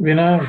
Vinay,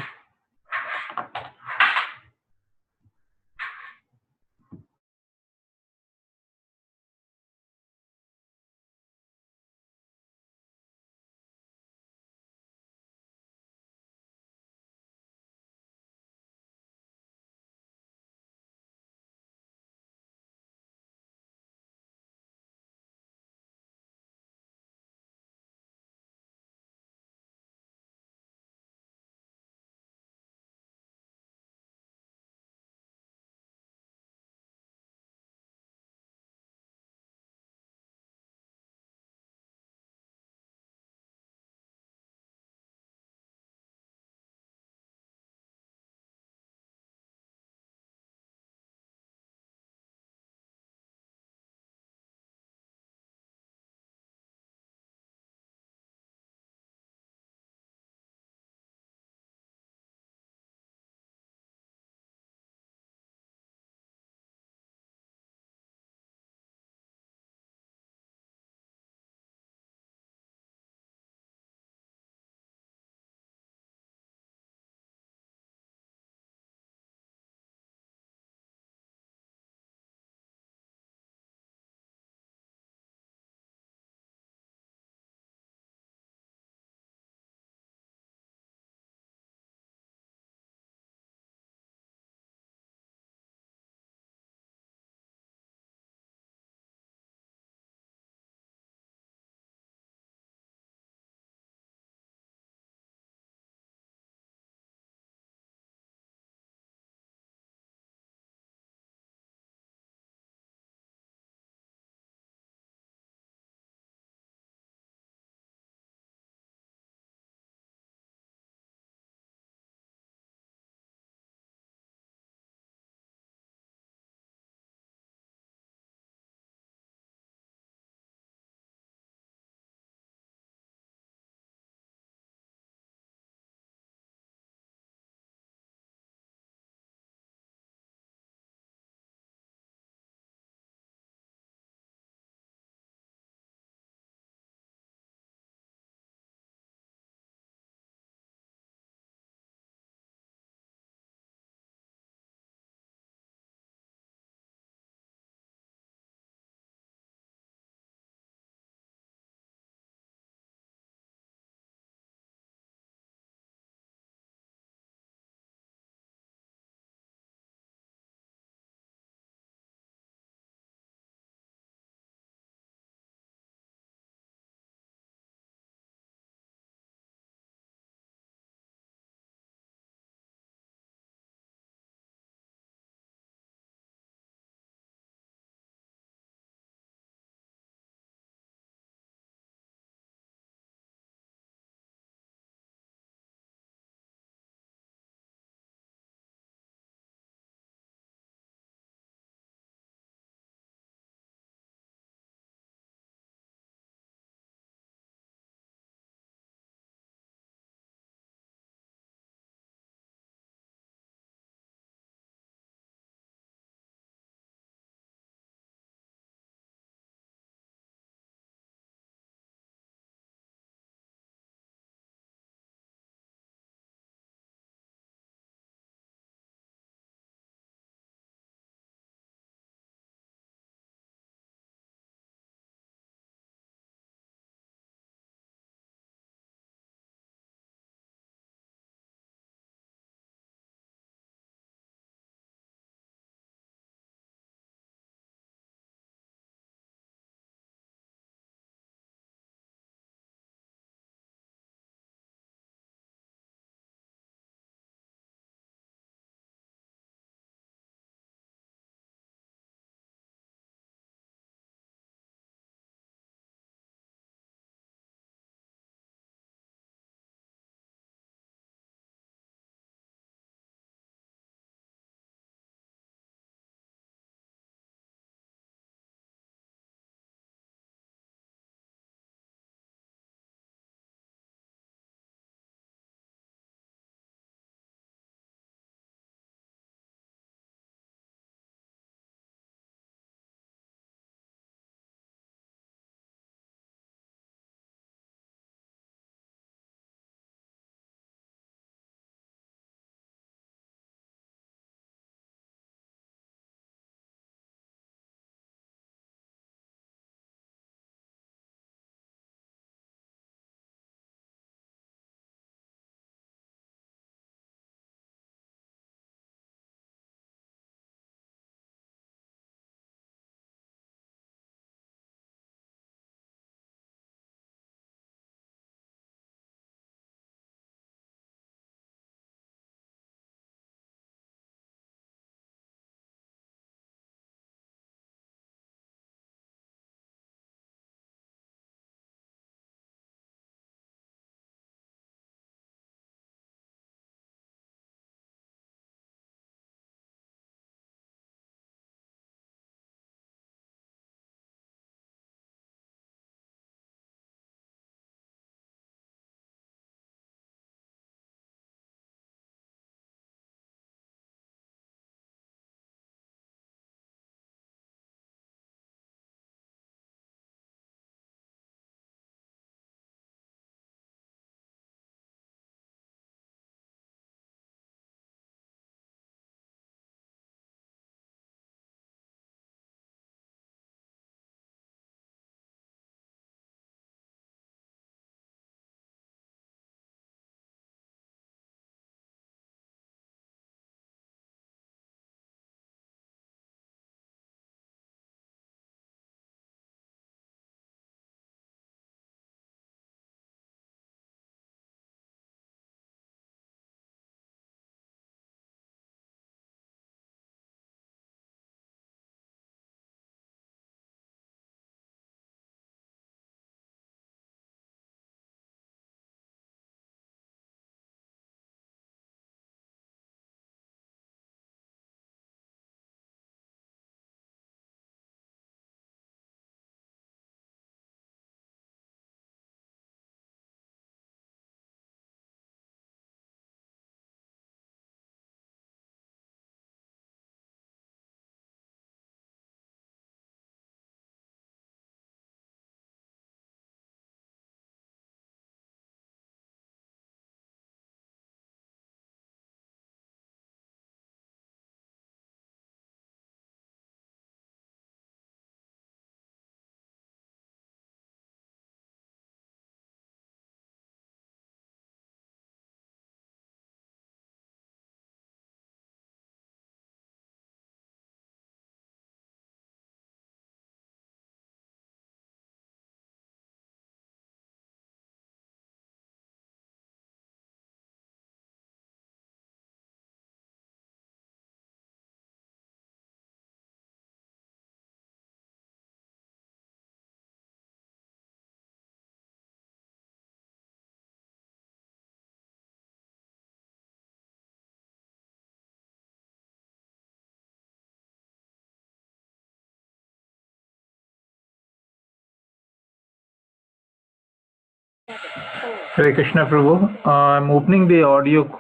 Hare Krishna Prabhu. I'm opening the audio,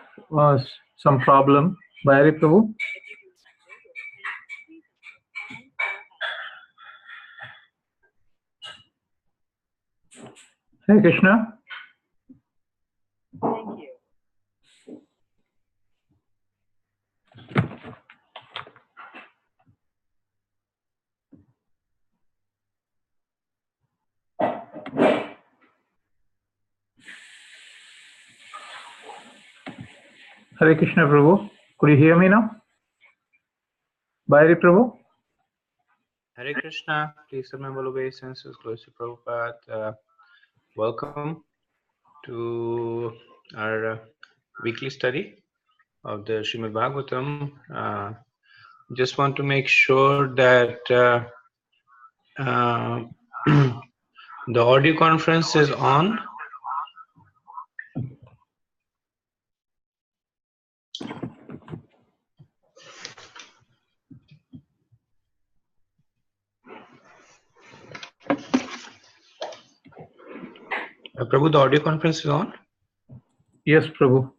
some problem. Bhayahari Prabhu. Hare Krishna. Thank you. Hare Krishna Prabhu. Could you hear me now? Bhayahari Prabhu. Hare Krishna, please remember obeisances close to Prabhupada. Welcome to our weekly study of the Srimad Bhagavatam. Just want to make sure that the audio conference is on. Prabhu, the audio conference is on? Yes, Prabhu.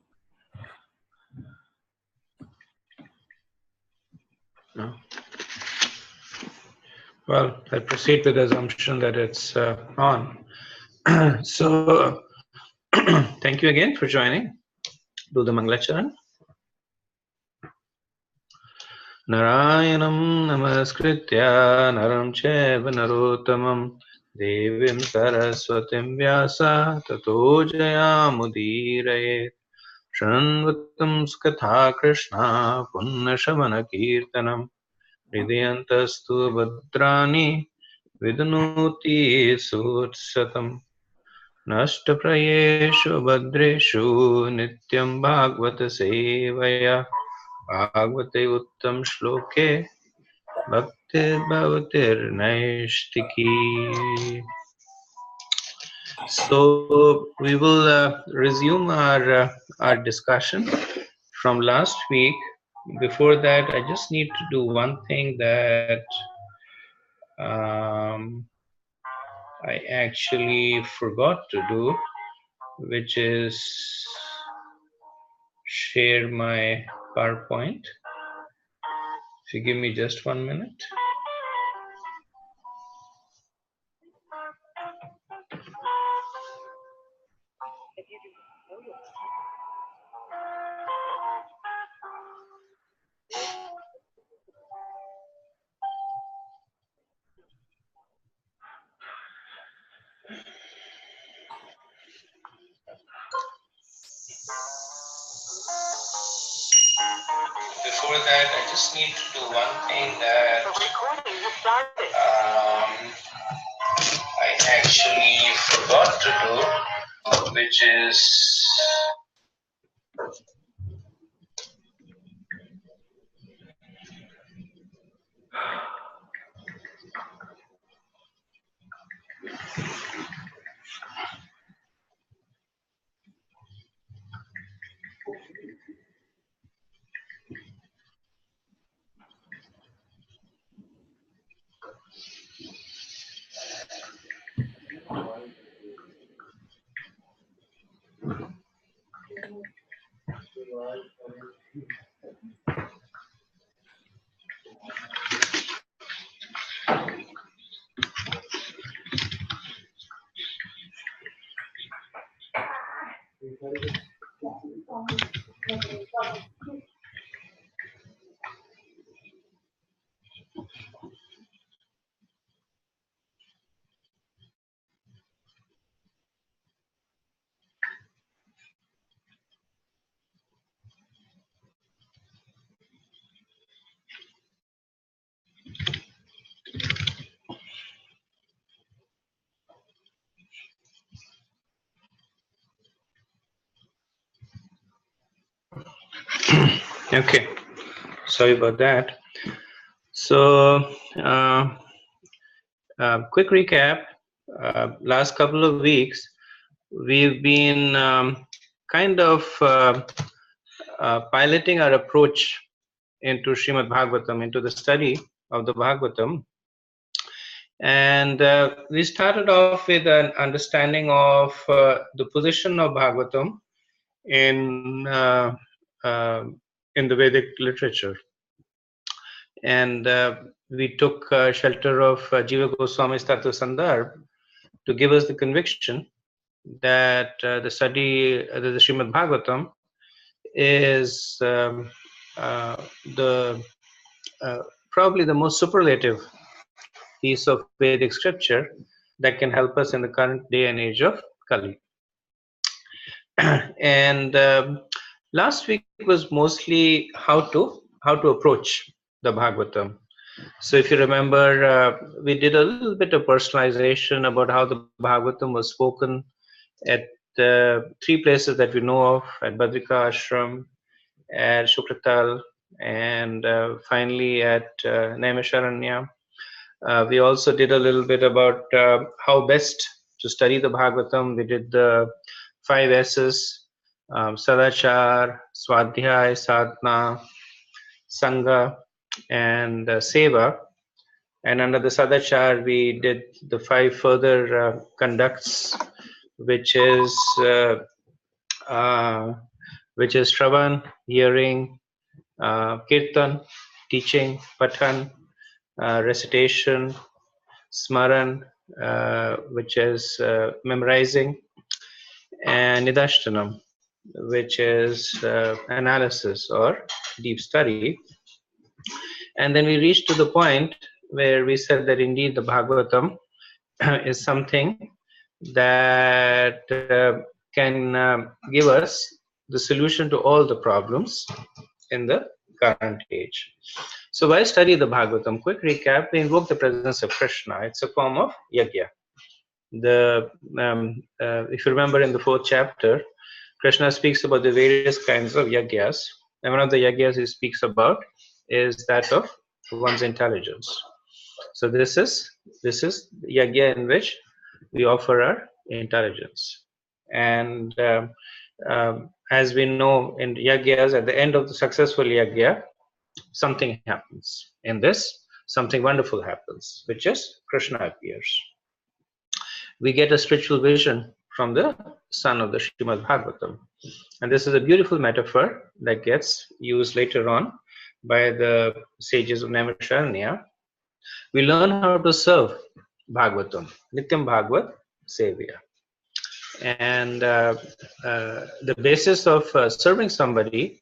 No. Well, I proceed with the assumption that it's on. So, thank you again for joining. Do the Mangalacharan. Narayanam namaskritya naram chaiva narottamam devim saraswatim vyasa tato jayamudiraye shanvatam skatha krishna punnashavana kirtanam hridayantastu bhadrani vidnoti sutsatam nashtaprayeshu bhadreshu nityam bhagavata sevaya Bhagavate Uttam Shloke Bhakti Bhavatir Naishtiki. So we will resume our discussion from last week. Before that, I just need to do one thing that I actually forgot to do, which is share my PowerPoint. If you give me just 1 minute. Before that, I just need to do one thing that I actually forgot to do, which is okay. Sorry about that. So, quick recap. Last couple of weeks, we've been kind of piloting our approach into Srimad Bhagavatam, into the study of the Bhagavatam. And we started off with an understanding of the position of Bhagavatam in in the Vedic literature, and we took shelter of Jiva Goswami's Tattva Sandarbh to give us the conviction that the study, the Srimad Bhagavatam, is the probably the most superlative piece of Vedic scripture that can help us in the current day and age of Kali. And last week was mostly how to approach the Bhagavatam. So if you remember, we did a little bit of personalization about how the Bhagavatam was spoken at three places that we know of, at Badrika Ashram, at Shukratal, and finally at Naimisharanya. We also did a little bit about how best to study the Bhagavatam. We did the 5 S's, Sadachar, Swadhyay, Sadhana, Sangha, and Seva. And under the Sadachar, we did the 5 further conducts, which is Shravan, hearing, Kirtan, teaching, Pathan, recitation, Smaran, which is memorizing, and Nidashtanam, which is analysis or deep study. And then we reached to the point where we said that indeed the Bhagavatam is something that can give us the solution to all the problems in the current age. So while studying the Bhagavatam, quick recap, we invoke the presence of Krishna. It's a form of yajna. If you remember in the 4th chapter, Krishna speaks about the various kinds of yajnas, and one of the yajnas he speaks about is that of one's intelligence. So this is yajna in which we offer our intelligence, and as we know in yajnas, at the end of the successful yajna, something happens. In this, something wonderful happens, which is Krishna appears. We get a spiritual vision from the son of the Srimad Bhagavatam. And this is a beautiful metaphor that gets used later on by the sages of Naimisharanya. We learn how to serve Bhagavatam, Nityam Bhagavat Sevya. And the basis of serving somebody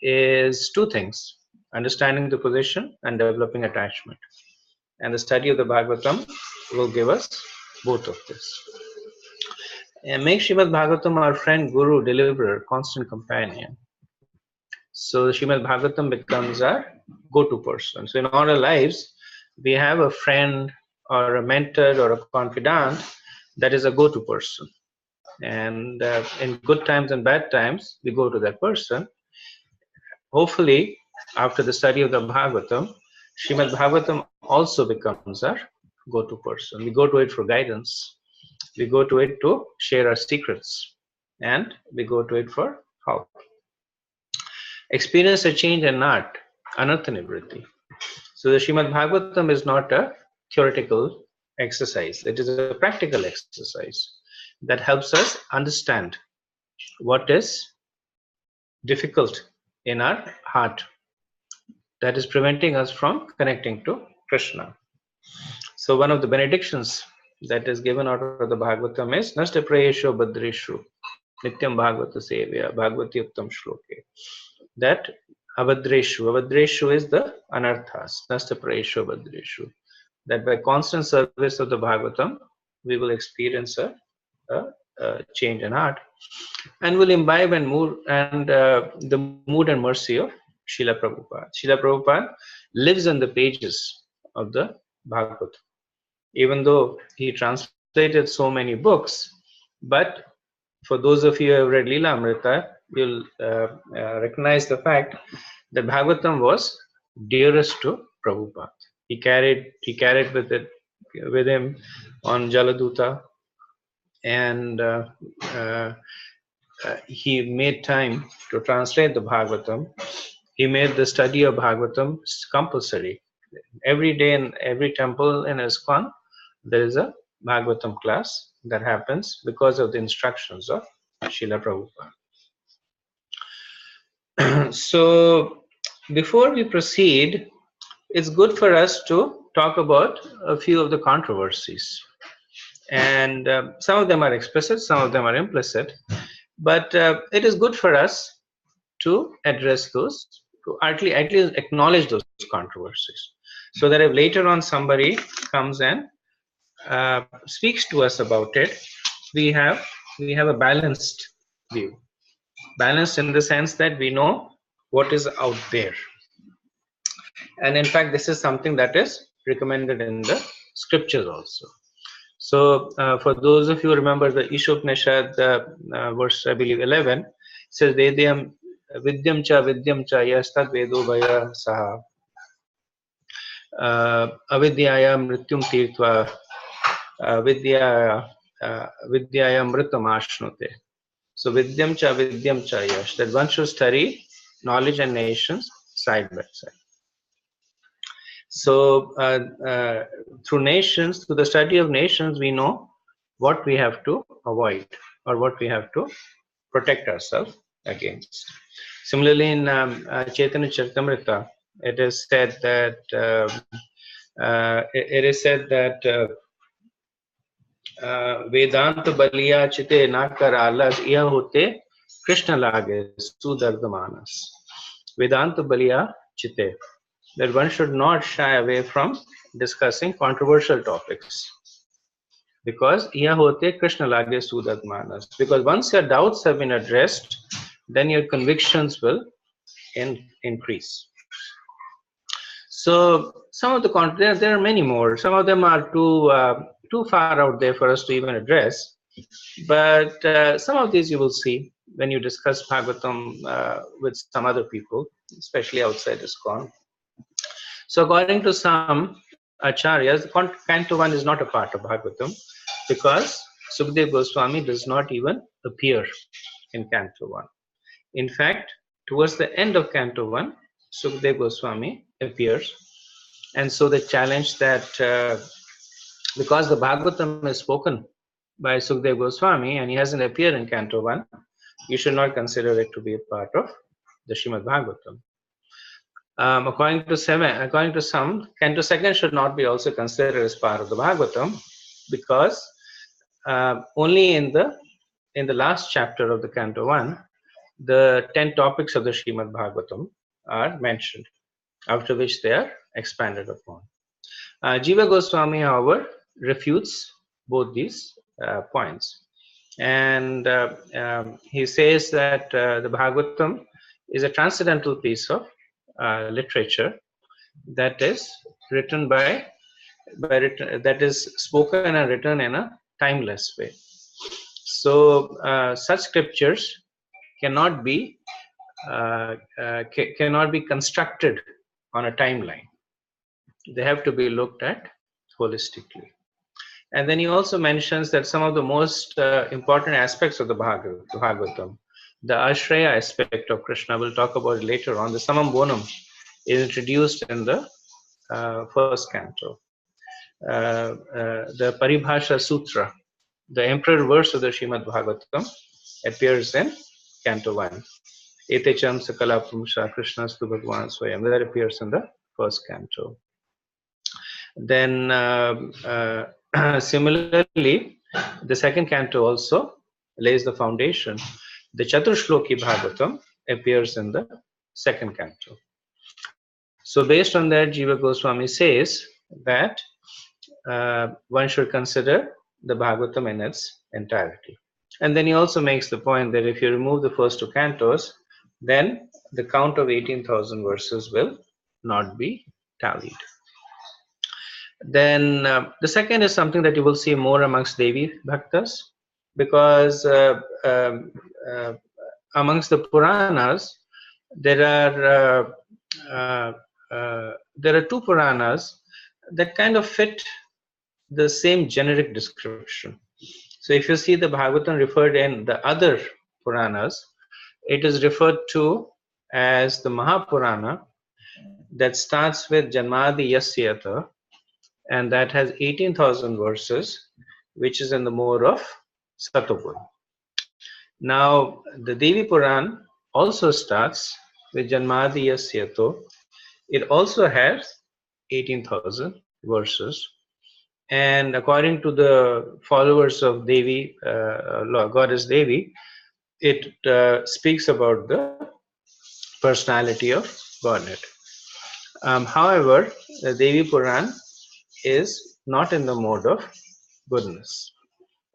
is 2 things: understanding the position and developing attachment. And the study of the Bhagavatam will give us both of this. And make Srimad Bhagavatam our friend, guru, deliverer, constant companion. So Srimad Bhagavatam becomes our go-to person. So in all our lives, we have a friend or a mentor or a confidant that is a go-to person. And in good times and bad times, we go to that person. Hopefully, after the study of the Bhagavatam, Srimad Bhagavatam also becomes our go-to person. We go to it for guidance. We go to it to share our secrets. And we go to it for help. Experience a change and not anartha nivritti. So the Srimad Bhagavatam is not a theoretical exercise. It is a practical exercise that helps us understand what is difficult in our heart that is preventing us from connecting to Krishna. So one of the benedictions that is given out of the Bhagavatam is Nasta Prayesho Badreshu Nityam Bhagavata Sevya Bhagavati Uttam Shloke. That Abhadreshu is the anarthas, Nasta Prayesho Badreshu. That by constant service of the Bhagavatam, we will experience a change in heart, and will imbibe and the mood and mercy of Srila Prabhupada. Srila Prabhupada lives in the pages of the Bhagavad. Even though he translated so many books, but for those of you who have read Leela Amrita, you'll recognize the fact that Bhagavatam was dearest to Prabhupada. He carried with him on Jaladuta, and he made time to translate the Bhagavatam. He made the study of Bhagavatam compulsory. every day in every temple in ISKCON, there is a Bhagavatam class that happens because of the instructions of Srila Prabhupada. So before we proceed, it's good for us to talk about a few of the controversies. And some of them are explicit, some of them are implicit. But it is good for us to address those, to at least acknowledge those controversies, so that if later on somebody comes and speaks to us about it, we have a balanced view. Balanced in the sense that we know what is out there. And in fact, this is something that is recommended in the scriptures also. So for those of you who remember the Ishopnishad verse, I believe 11, says Vedyam vidyam cha yastad vedo bhaya saha avidyaya mrityum tirtva vidyaya mritam ashnute. So vidyam cha yash, that one should study knowledge and nations side by side. So through nations, through the study of nations, we know what we have to avoid or what we have to protect ourselves against. Similarly, in Chaitanya Charitamrita, it is said that Vedanta baliya chite nakar alas iya hote Krishna lage sudardamanas. Vedanta baliya chite, that one should not shy away from discussing controversial topics, because iya hote Krishna lage sudardamanas. Because once your doubts have been addressed, then your convictions will increase. So some of the there are many more. Some of them are too far out there for us to even address. But some of these you will see when you discuss Bhagavatam with some other people, especially outside ISKCON. So according to some acharyas, Canto 1 is not a part of Bhagavatam, because Sukadeva Goswami does not even appear in Canto 1. In fact, towards the end of Canto 1, Sukadeva Goswami appears. And so they challenge that because the Bhagavatam is spoken by Sukadeva Goswami and he hasn't appeared in Canto 1, you should not consider it to be a part of the Srimad Bhagavatam. According to some, Canto 2 should not be also considered as part of the Bhagavatam, because only in the last chapter of the Canto 1, the 10 topics of the Srimad Bhagavatam are mentioned, after which they are expanded upon. Jiva Goswami, however, refutes both these points. And he says that the Bhagavatam is a transcendental piece of literature that is written that is spoken and written in a timeless way. So such scriptures cannot be constructed on a timeline. They have to be looked at holistically. And then he also mentions that some of the most important aspects of the Bhagavatam, the Ashraya aspect of Krishna, we'll talk about it later on. The Samam Bonam is introduced in the first canto. The Paribhasha Sutra, the emperor verse of the Srimad Bhagavatam, appears in Canto 1. Etecham Sakala Pumsha Krishnastu Bhagwan Swayam, that appears in the first canto. Then similarly, the second canto also lays the foundation. The Chaturshloki Bhagavatam appears in the second canto. So based on that, Jiva Goswami says that one should consider the Bhagavatam in its entirety. And then he also makes the point that if you remove the first two cantos, then the count of 18,000 verses will not be tallied. Then the second is something that you will see more amongst Devi Bhaktas, because amongst the Puranas, there are two Puranas that kind of fit the same generic description. So if you see the Bhagavatam referred in the other Puranas, it is referred to as the Mahapurana, that starts with Janmadi Yasyata, and that has 18,000 verses, which is in the mode of Satogun. Now, the Devi Puran also starts with Janmadi Yasyato. It also has 18,000 verses. And according to the followers of Devi, goddess Devi, it speaks about the personality of Godhead. However, the Devi Puran is not in the mode of goodness.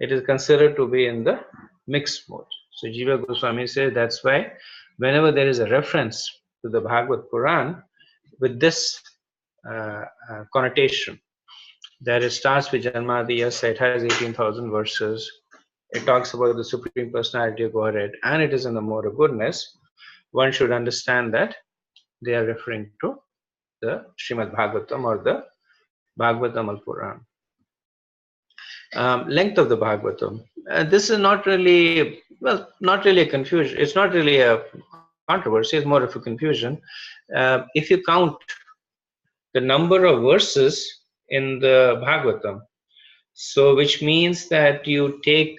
It is considered to be in the mixed mode. So Jiva Goswami says that's why whenever there is a reference to the Bhagavad Puran with this connotation, that it starts with Janmadi Yasa, it has 18,000 verses, it talks about the Supreme Personality of Godhead, and it is in the mode of goodness, one should understand that they are referring to the Srimad Bhagavatam or the Bhagavatam al Puran. Length of the Bhagavatam. This is not really, well, not really a confusion. It's not really a controversy, it's more of a confusion. If you count the number of verses in the Bhagavatam, so which means that you take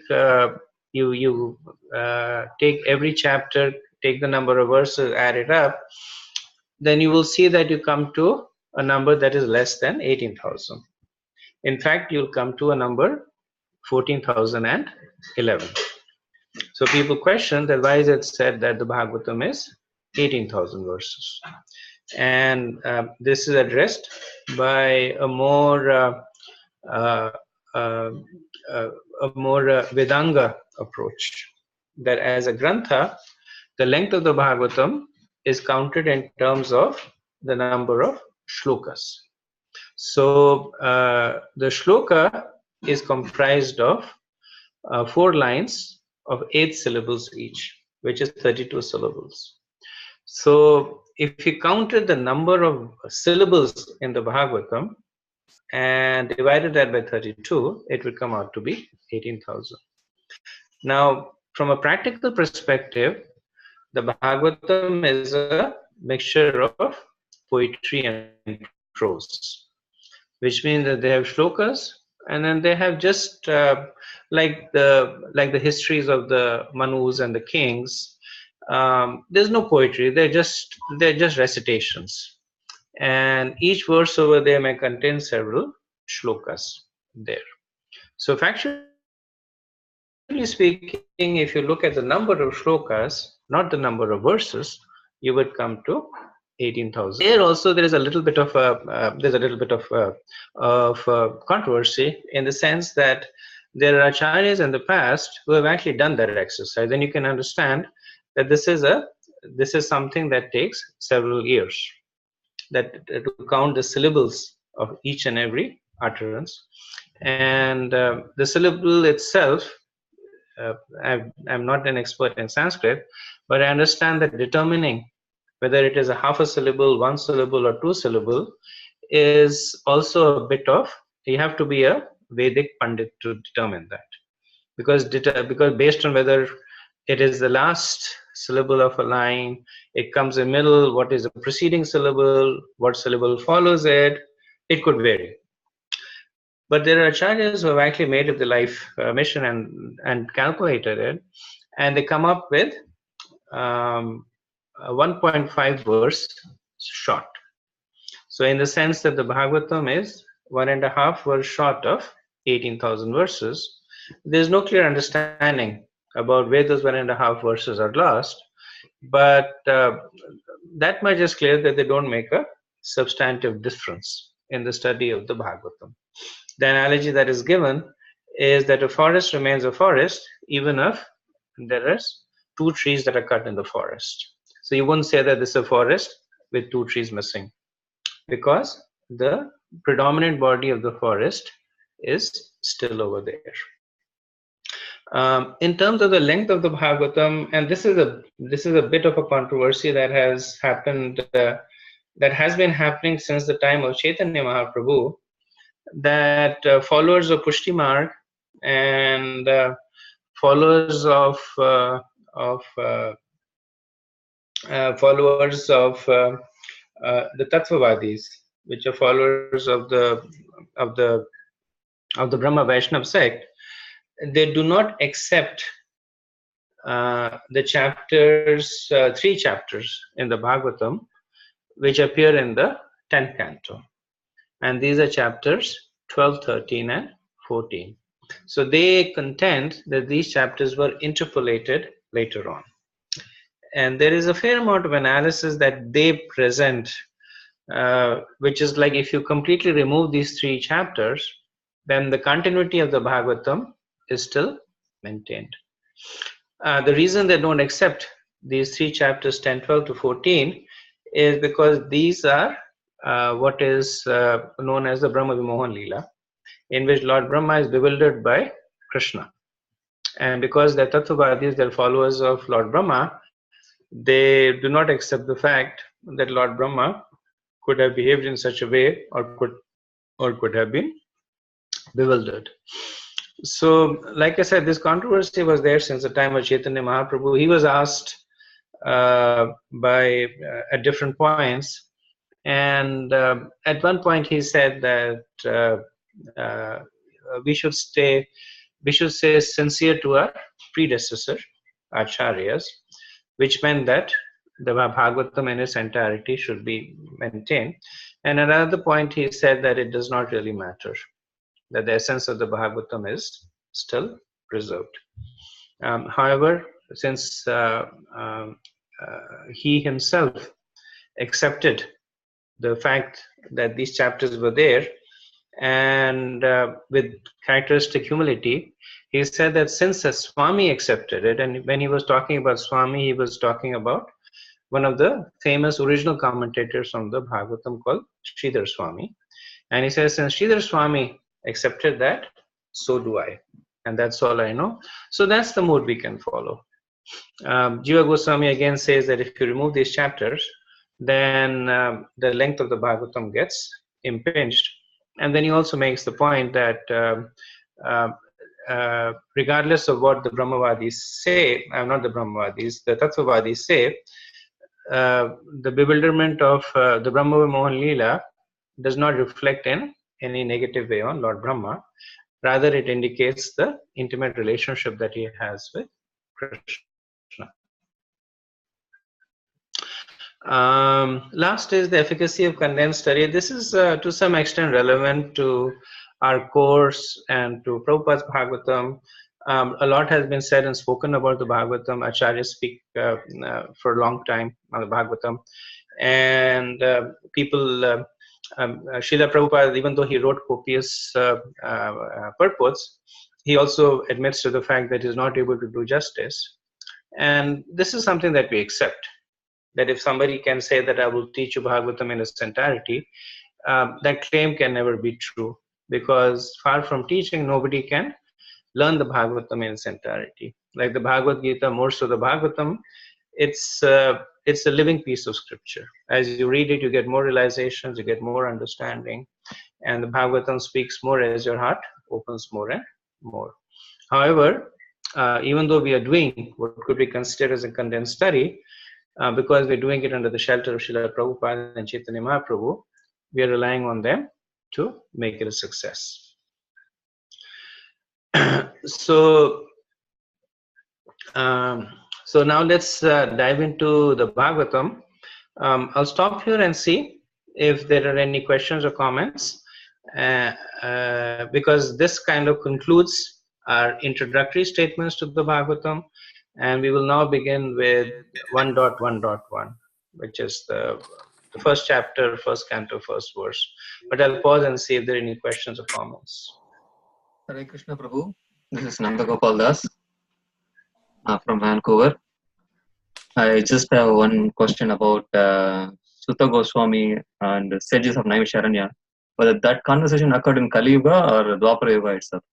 take every chapter, take the number of verses, add it up, then you will see that you come to a number that is less than 18,000. In fact, you'll come to a number 14,011. So people question that why is it said that the Bhagavatam is 18,000 verses, and this is addressed by a more Vedanga approach, that as a grantha, the length of the Bhagavatam is counted in terms of the number of shlokas. So the shloka is comprised of 4 lines of 8 syllables each, which is 32 syllables. So if you counted the number of syllables in the Bhagavatam and divided that by 32, it would come out to be 18,000. Now, from a practical perspective, the Bhagavatam is a mixture of poetry and prose, which means that they have shlokas, and then they have just like the histories of the Manus and the kings. There's no poetry; they're just recitations, and each verse over there may contain several shlokas there. So factually speaking, if you look at the number of shlokas, not the number of verses, you would come to 18,000. Here also there is a little bit of controversy, in the sense that there are acharyas in the past who have actually done that exercise, and you can understand that this is something that takes several years, that to count the syllables of each and every utterance, and the syllable itself. I'm not an expert in Sanskrit, but I understand that determining whether it is a half a syllable, 1 syllable, or 2 syllable is also a bit of, you have to be a Vedic Pandit to determine that, because based on whether it is the last syllable of a line, it comes in middle, what is the preceding syllable, what syllable follows it, it could vary. But there are acharyas who have actually made it the life mission and calculated it, and they come up with 1.5 verse short. So in the sense that the Bhagavatam is 1.5 verse short of 18,000 verses, there's no clear understanding about where those 1.5 verses are lost, but that much is clear, that they don't make a substantive difference in the study of the Bhagavatam. The analogy that is given is that a forest remains a forest even if there is 2 trees that are cut in the forest. So you wouldn't say that this is a forest with 2 trees missing, because the predominant body of the forest is still over there. In terms of the length of the Bhagavatam, and this is a bit of a controversy that has happened, that has been happening since the time of Chaitanya Mahaprabhu, that followers of Pushti Marg and followers of the Tattvavadis, which are followers of of the the Brahma Vaishnav sect, they do not accept the chapters, 3 chapters in the Bhagavatam, which appear in the 10th canto. And these are chapters 12, 13, and 14. So they contend that these chapters were interpolated later on. And there is a fair amount of analysis that they present, which is like if you completely remove these 3 chapters, then the continuity of the Bhagavatam is still maintained. The reason they don't accept these 3 chapters 10, 12 to 14 is because these are what is known as the Brahma Vimohan Leela, in which Lord Brahma is bewildered by Krishna. And because they're Tattvavadis, they're followers of Lord Brahma, they do not accept the fact that Lord Brahma could have behaved in such a way or could have been bewildered. So, like I said, this controversy was there since the time of Chaitanya Mahaprabhu. He was asked at different points, and at one point he said that we should say sincere to our predecessor, acharyas, which meant that the Bhagavatam in its entirety should be maintained. And at another point he said that it does not really matter, that the essence of the Bhagavatam is still preserved. However, since he himself accepted the fact that these chapters were there, and with characteristic humility, he said that since a Swami accepted it, and when he was talking about Swami, he was talking about one of the famous original commentators on the Bhagavatam called Sridhar Swami. And he says, since Sridhar Swami accepted that, so do I. And that's all I know. So that's the mode we can follow. Jiva Goswami again says that if you remove these chapters, then the length of the Bhagavatam gets impinged. And then he also makes the point that regardless of what the Brahmavadis say, not the Brahmavadis, the Tattvavadis say, the bewilderment of the Brahma Vimohan Leela does not reflect in any negative way on Lord Brahma. Rather, it indicates the intimate relationship that he has with Krishna. Last is the efficacy of condensed study. This is to some extent relevant to our course and to Prabhupada's Bhagavatam. A lot has been said and spoken about the Bhagavatam. Acharyas speak for a long time on the Bhagavatam. And people, Srila Prabhupada, even though he wrote copious purports, he also admits to the fact that he's not able to do justice. And this is something that we accept. That if somebody can say that I will teach you Bhagavatam in its entirety, that claim can never be true, because far from teaching, nobody can learn the Bhagavatam in its entirety. Like the Bhagavad Gita, more so the Bhagavatam, it's a living piece of scripture. As you read it, you get more realizations, you get more understanding, and the Bhagavatam speaks more as your heart opens more and more. However, even though we are doing what could be considered as a condensed study, because we're doing it under the shelter of Srila Prabhupada and Chaitanya Mahaprabhu, we are relying on them to make it a success. So now let's dive into the Bhagavatam. I'll stop here and see if there are any questions or comments, because this kind of concludes our introductory statements to the Bhagavatam. And we will now begin with 1.1.1, which is the first chapter, first canto, first verse. But I'll pause and see if there are any questions or comments. Hare Krishna Prabhu. This is Nanda Gopal Das from Vancouver. I just have one question about Sutta Goswami and the sages of Naimisharanya. Whether that conversation occurred in Kali Yuga or Dwapara Yuga itself?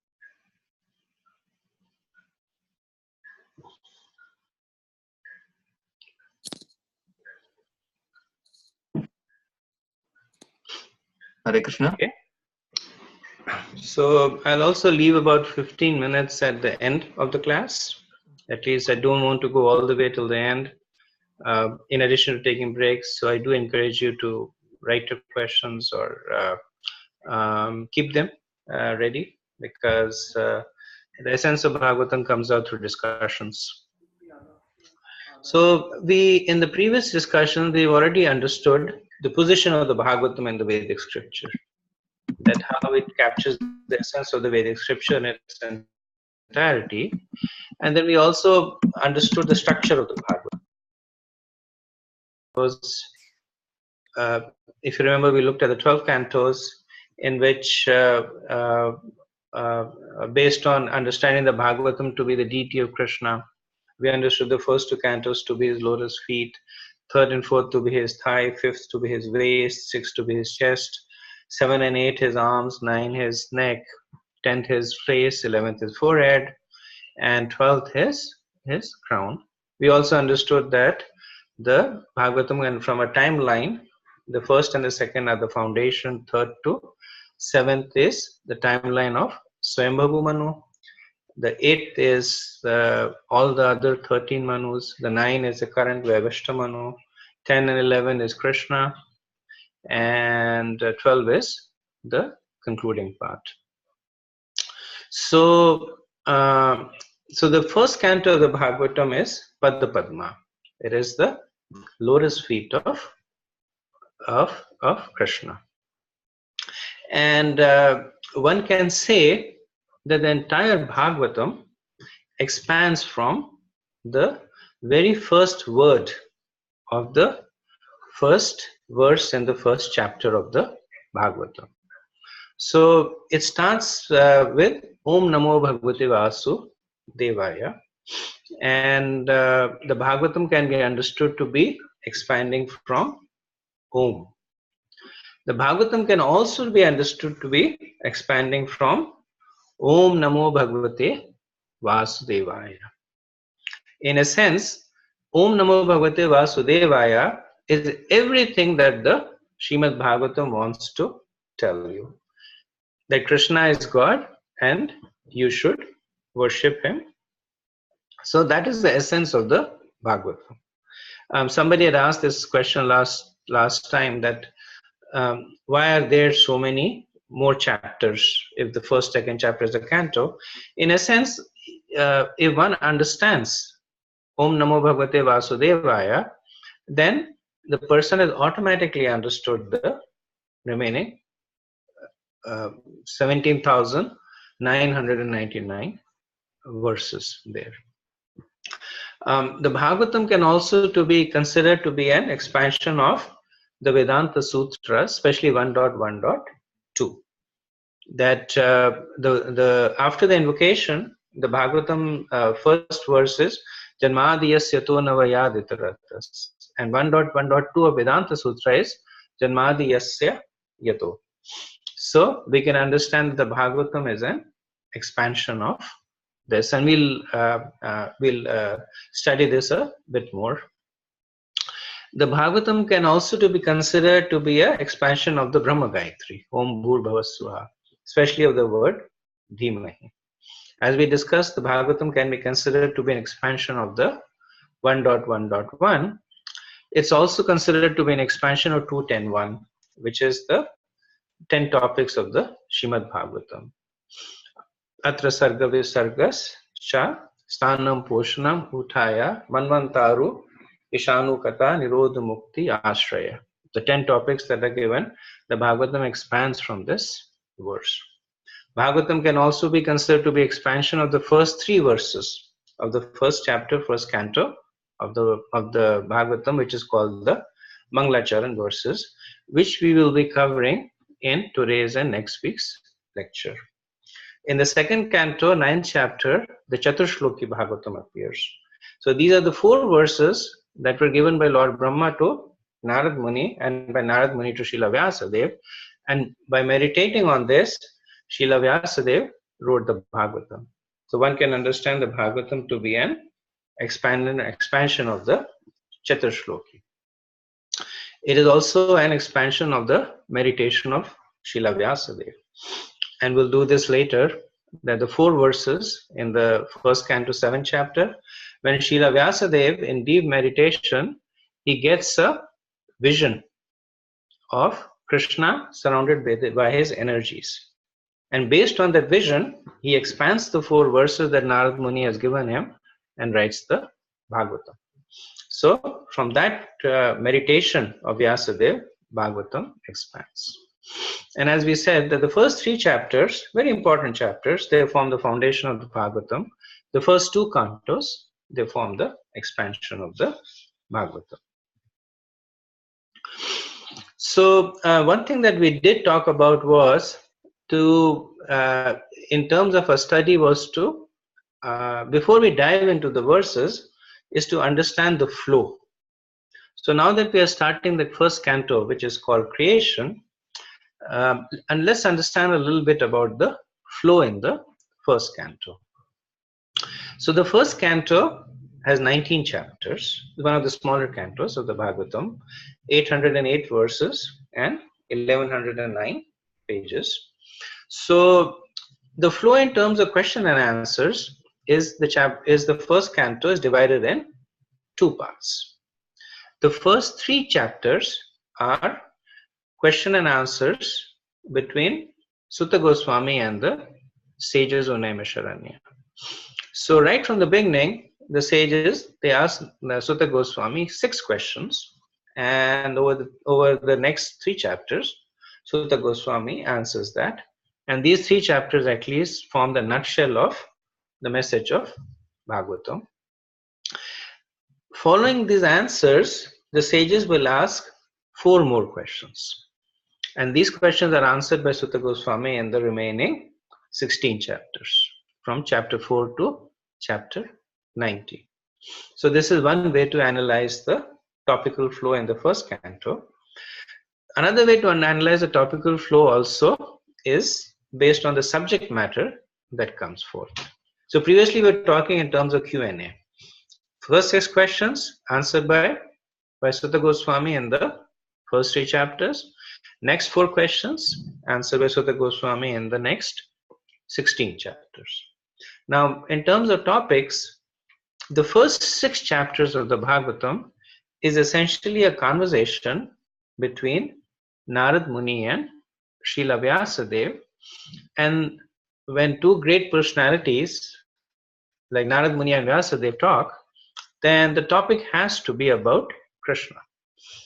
Hare Krishna. Okay. So I'll also leave about 15 minutes at the end of the class. At least I don't want to go all the way till the end in addition to taking breaks. So I do encourage you to write your questions or keep them ready, because the essence of Bhagavatam comes out through discussions. So in the previous discussion, we've already understood the position of the Bhagavatam in the Vedic scripture, that how it captures the essence of the Vedic scripture in its entirety. And then we also understood the structure of the Bhagavatam. If you remember, we looked at the 12 cantos, in which, based on understanding the Bhagavatam to be the deity of Krishna, we understood the first 2 cantos to be his lotus feet, 3rd and 4th to be his thigh, 5th to be his waist, 6th to be his chest, 7 and 8 his arms, 9 his neck, 10th his face, 11th his forehead, and 12th his crown. We also understood that the Bhagavatam, and from a timeline, the first and the second are the foundation, 3rd to 7th is the timeline of Swayambhavu Manu. The 8th is all the other 13 Manus. The 9 is the current Vaivashta Manu. 10 and 11 is Krishna. And 12 is the concluding part. So, so the first canto of the Bhagavatam is Padma Padma. It is the lotus feet of Krishna. And one can say that the entire Bhagavatam expands from the very first word of the first verse in the first chapter of the Bhagavatam. So it starts with Om Namo Bhagavate Vasudevaya, and the Bhagavatam can be understood to be expanding from Om. The Bhagavatam can also be understood to be expanding from Om Namo Bhagavate Vasudevaya. In a sense, Om Namo Bhagavate Vasudevaya is everything that the Srimad Bhagavatam wants to tell you. That Krishna is God and you should worship him. So that is the essence of the Bhagavatam. Somebody had asked this question last time, that why are there so many more chapters if the first, second chapter is a canto? In a sense, if one understands Om Namo Bhagavate Vasudevaya, then the person has automatically understood the remaining 17,999 verses there. The Bhagavatam can also to be considered to be an expansion of the Vedanta Sutra, especially 1.1.2. That after the invocation, the Bhagavatam first verse is Janmadiyasya to navayaditaratas, and 1.1.2 of Vedanta Sutra is Janmadiyasya yato. So we can understand that the Bhagavatam is an expansion of this, and we'll study this a bit more. The Bhagavatam can also to be considered to be an expansion of the Brahma Gayatri, Om Bhurbhava Swaha, especially of the word Dhimahi. As we discussed, the Bhagavatam can be considered to be an expansion of the 1.1.1. It's also considered to be an expansion of 2.10.1, which is the 10 topics of the Srimad Bhagavatam. Atra sarga visargas cha sthanam poshanam uthaya manvantaru ishanu kata nirodha mukti ashraya. The 10 topics that are given, the Bhagavatam expands from this verse. Bhagavatam can also be considered to be expansion of the first 3 verses of the first chapter, first canto of the Bhagavatam, which is called the Mangalacharan verses, which we will be covering in today's and next week's lecture. In the second canto, 9th chapter, the Chaturshloki Bhagavatam appears. So these are the 4 verses that were given by Lord Brahma to Narad Muni, and by Narad Muni to Srila Vyasadeva. And by meditating on this, Srila Vyasadeva wrote the Bhagavatam. So one can understand the Bhagavatam to be an expansion of the Chaturshloki. It is also an expansion of the meditation of Srila Vyasadeva. And we'll do this later, that the 4 verses in the first canto, 7th chapter, when Srila Vyasadeva in deep meditation he gets a vision of Krishna surrounded by his energies. And based on that vision, he expands the 4 verses that Narad Muni has given him and writes the Bhagavatam. So from that meditation of Vyasadeva, Bhagavatam expands. And as we said, that the first 3 chapters, very important chapters, they form the foundation of the Bhagavatam. The first 2 cantos, they form the expansion of the Bhagavatam. So one thing that we did talk about was to, in terms of a study, was to, before we dive into the verses, is to understand the flow. So now that we are starting the first canto, which is called Creation, and let's understand a little bit about the flow in the first canto. So the first canto has 19 chapters, one of the smaller cantos of the Bhagavatam, 808 verses and 1109 pages. So the flow in terms of question and answers is the first canto is divided in 2 parts. The first 3 chapters are question and answers between Sutta Goswami and the sages of Naimisharanya. So right from the beginning, the sages, they ask Sutta Goswami 6 questions, and over the next 3 chapters, Sutta Goswami answers that. And these 3 chapters at least form the nutshell of the message of Bhagavatam. Following these answers, the sages will ask 4 more questions. And these questions are answered by Sutta Goswami in the remaining 16 chapters, from chapter 4 to chapter 19. So this is one way to analyze the topical flow in the first canto. Another way to analyze the topical flow also is based on the subject matter that comes forth. So previously we were talking in terms of Q&A. First 6 questions answered by Sutta Goswami in the first 3 chapters. Next 4 questions answered by Sutta Goswami in the next 16 chapters. Now, in terms of topics, the first 6 chapters of the Bhagavatam is essentially a conversation between Narad Muni and Srila Vyasadeva. And when 2 great personalities like Narad Muni and Vyasadeva talk, then the topic has to be about Krishna.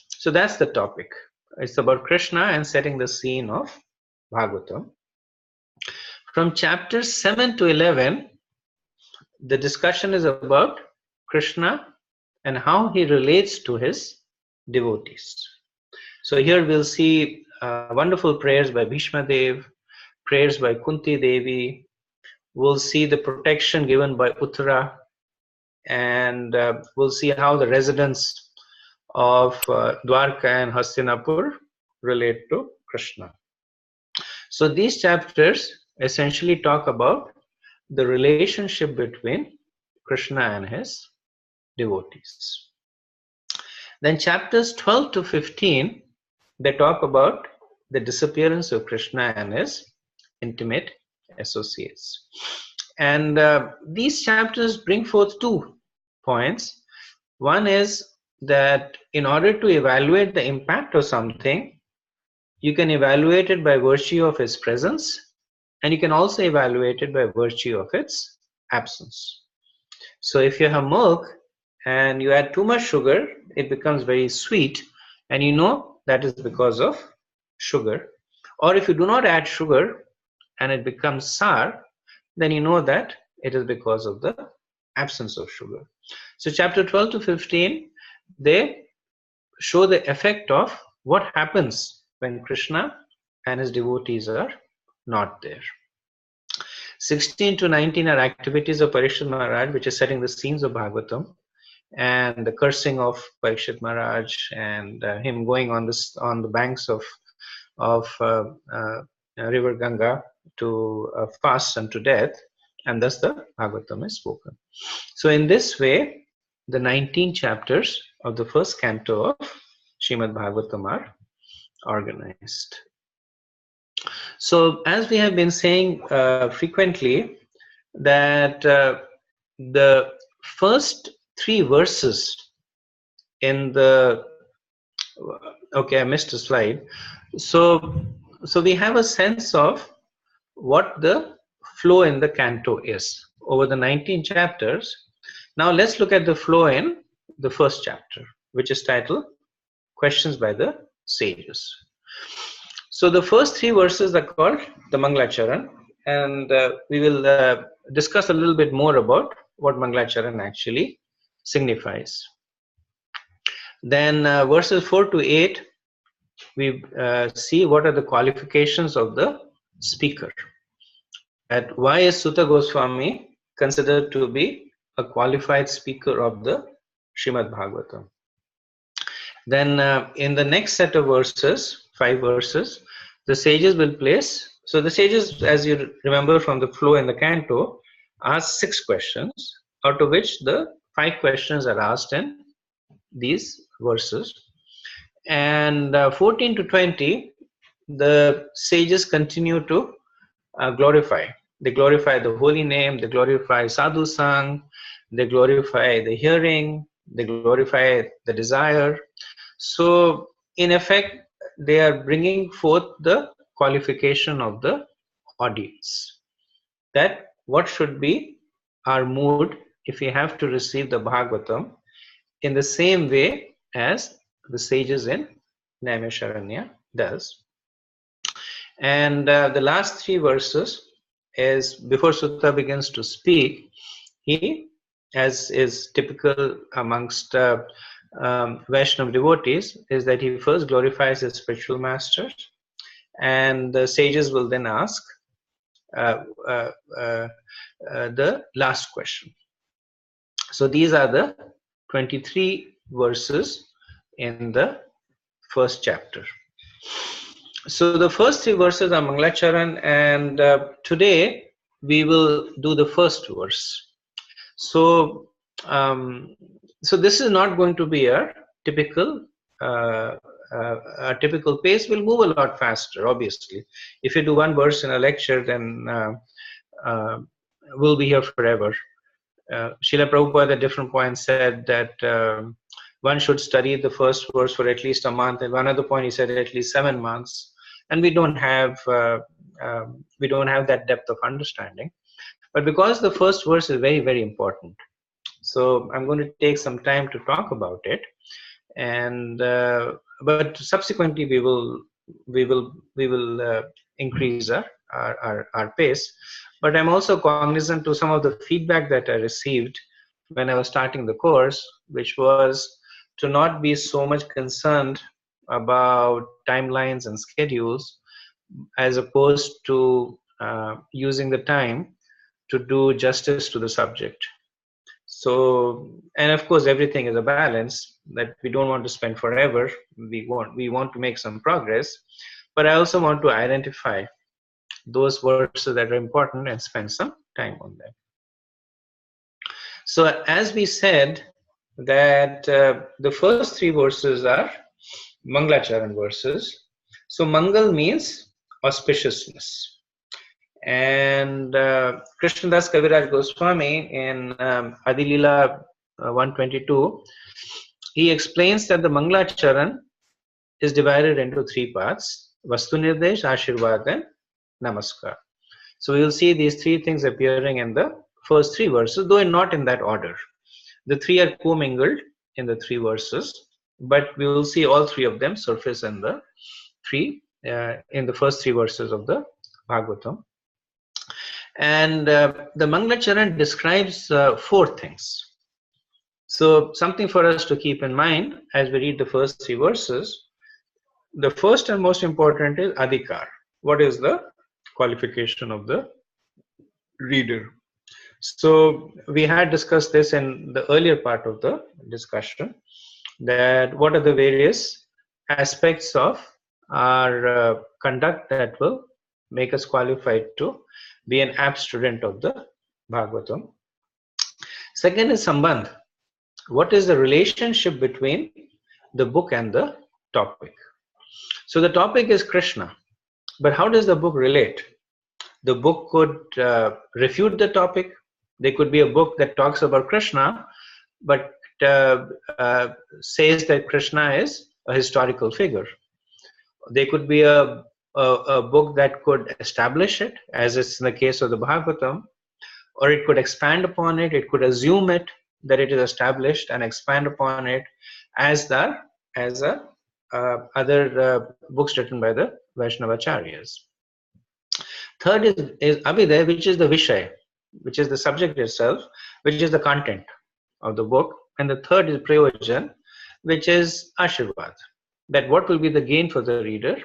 So that's the topic. It's about Krishna and setting the scene of Bhagavatam. From chapters 7 to 11, the discussion is about Krishna and how he relates to his devotees. So here we'll see wonderful prayers by Bhishma Dev, prayers by Kunti Devi. We'll see the protection given by Uttara, and we'll see how the residents of Dwarka and Hastinapur relate to Krishna. So these chapters essentially talk about the relationship between Krishna and his devotees. Then chapters 12 to 15, they talk about the disappearance of Krishna and his intimate associates. And these chapters bring forth 2 points. One is that in order to evaluate the impact of something, you can evaluate it by virtue of its presence, and you can also evaluate it by virtue of its absence. So if you have milk and you add too much sugar, it becomes very sweet, and you know that is because of sugar. Or if you do not add sugar and it becomes sour, then you know that it is because of the absence of sugar. So chapter 12 to 15, they show the effect of what happens when Krishna and his devotees are not there. 16 to 19 are activities of Parikshit Maharaj, which is setting the scenes of Bhagavatam, and the cursing of Parikshit Maharaj, and him going on the banks of river Ganga to fast unto death, and thus the Bhagavatam is spoken. So in this way, the 19 chapters of the first canto of Srimad Bhagavatam are organized. So as we have been saying frequently, that the first 3 verses in the, okay, I missed a slide. So we have a sense of what the flow in the canto is over the 19 chapters. Now let's look at the flow in the first chapter, which is titled Questions by the Sages. So the first 3 verses are called the Mangalacharan, and we will discuss a little bit more about what Mangalacharan actually signifies. Then verses 4 to 8, we see what are the qualifications of the speaker. At why is Sutta Goswami considered to be a qualified speaker of the Srimad Bhagavatam? Then in the next set of verses, 5 verses, the sages will place. So the sages, as you remember from the flow in the canto, ask 6 questions, out of which the 5 questions are asked in these verses. And 14 to 20, the sages continue to glorify. They glorify the holy name, they glorify sadhu sang, they glorify the hearing, they glorify the desire. So in effect, they are bringing forth the qualification of the audience, that what should be our mood if we have to receive the Bhagavatam in the same way as the sages in Naimisharanya does. And the last 3 verses is before Sutta begins to speak, he, as is typical amongst Vaishnava devotees, is that he first glorifies his spiritual master, and the sages will then ask the last question. So these are the 23 verses in the first chapter. So the first 3 verses are Mangalacharan, and today we will do the first verse. So so this is not going to be a typical pace. We'll move a lot faster, obviously. If you do 1 verse in a lecture, then we'll be here forever. Srila Prabhupada at different points said that one should study the first verse for at least a month, and one other point he said at least 7 months, and we don't have that depth of understanding. But because the first verse is very, very important, so I'm going to take some time to talk about it, and but subsequently we will increase our pace. But I'm also cognizant to some of the feedback that I received when I was starting the course, which was to not be so much concerned about timelines and schedules, as opposed to using the time to do justice to the subject. So, and of course, everything is a balance, that we don't want to spend forever. We want to make some progress, but I also want to identify those verses that are important and spend some time on them. So as we said, that the first 3 verses are Mangalacharan verses. So Mangal means auspiciousness. And Krishnadas Kaviraj Goswami in Adilila 122, he explains that the Mangalacharan is divided into 3 parts: Vastu Nirdesh, Ashirvad, and Namaskar. So we will see these 3 things appearing in the first 3 verses, though not in that order. The 3 are commingled in the 3 verses, but we will see all 3 of them surface in the first 3 verses of the Bhagavatam. And the Mangalacharan describes 4 things. So something for us to keep in mind as we read the first 3 verses. The first and most important is Adhikar. What is the qualification of the reader? So we had discussed this in the earlier part of the discussion, that what are the various aspects of our conduct that will make us qualified to be an apt student of the Bhagavatam. Second is Sambandh. What is the relationship between the book and the topic? So the topic is Krishna, but how does the book relate? The book could refute the topic. There could be a book that talks about Krishna, but says that Krishna is a historical figure. There could be a book that could establish it, as is in the case of the Bhagavatam, or it could expand upon it. It could assume it that it is established and expand upon it as other books written by the Vaishnavacharyas. Third is Abhidaya, which is the Vishay, which is the subject itself, which is the content of the book. And the third is Prayojan, which is Ashirvad, that what will be the gain for the reader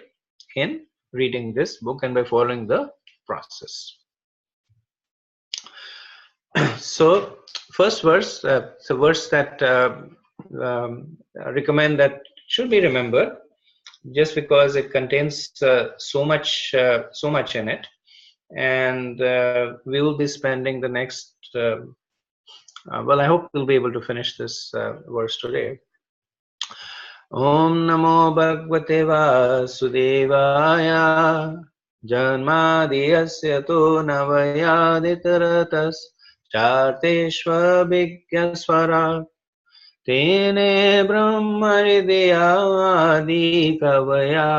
in reading this book and by following the process. So, first verse, it's a verse that recommend that should be remembered, just because it contains so much in it, and we will be spending the next. Well, I hope we'll be able to finish this verse today. Om Namo Bhagavate Vasudevaya Janmadiyasya to Navayaditaratas Charteshva Bhigyaswara Tene Brahmaridya Kavaya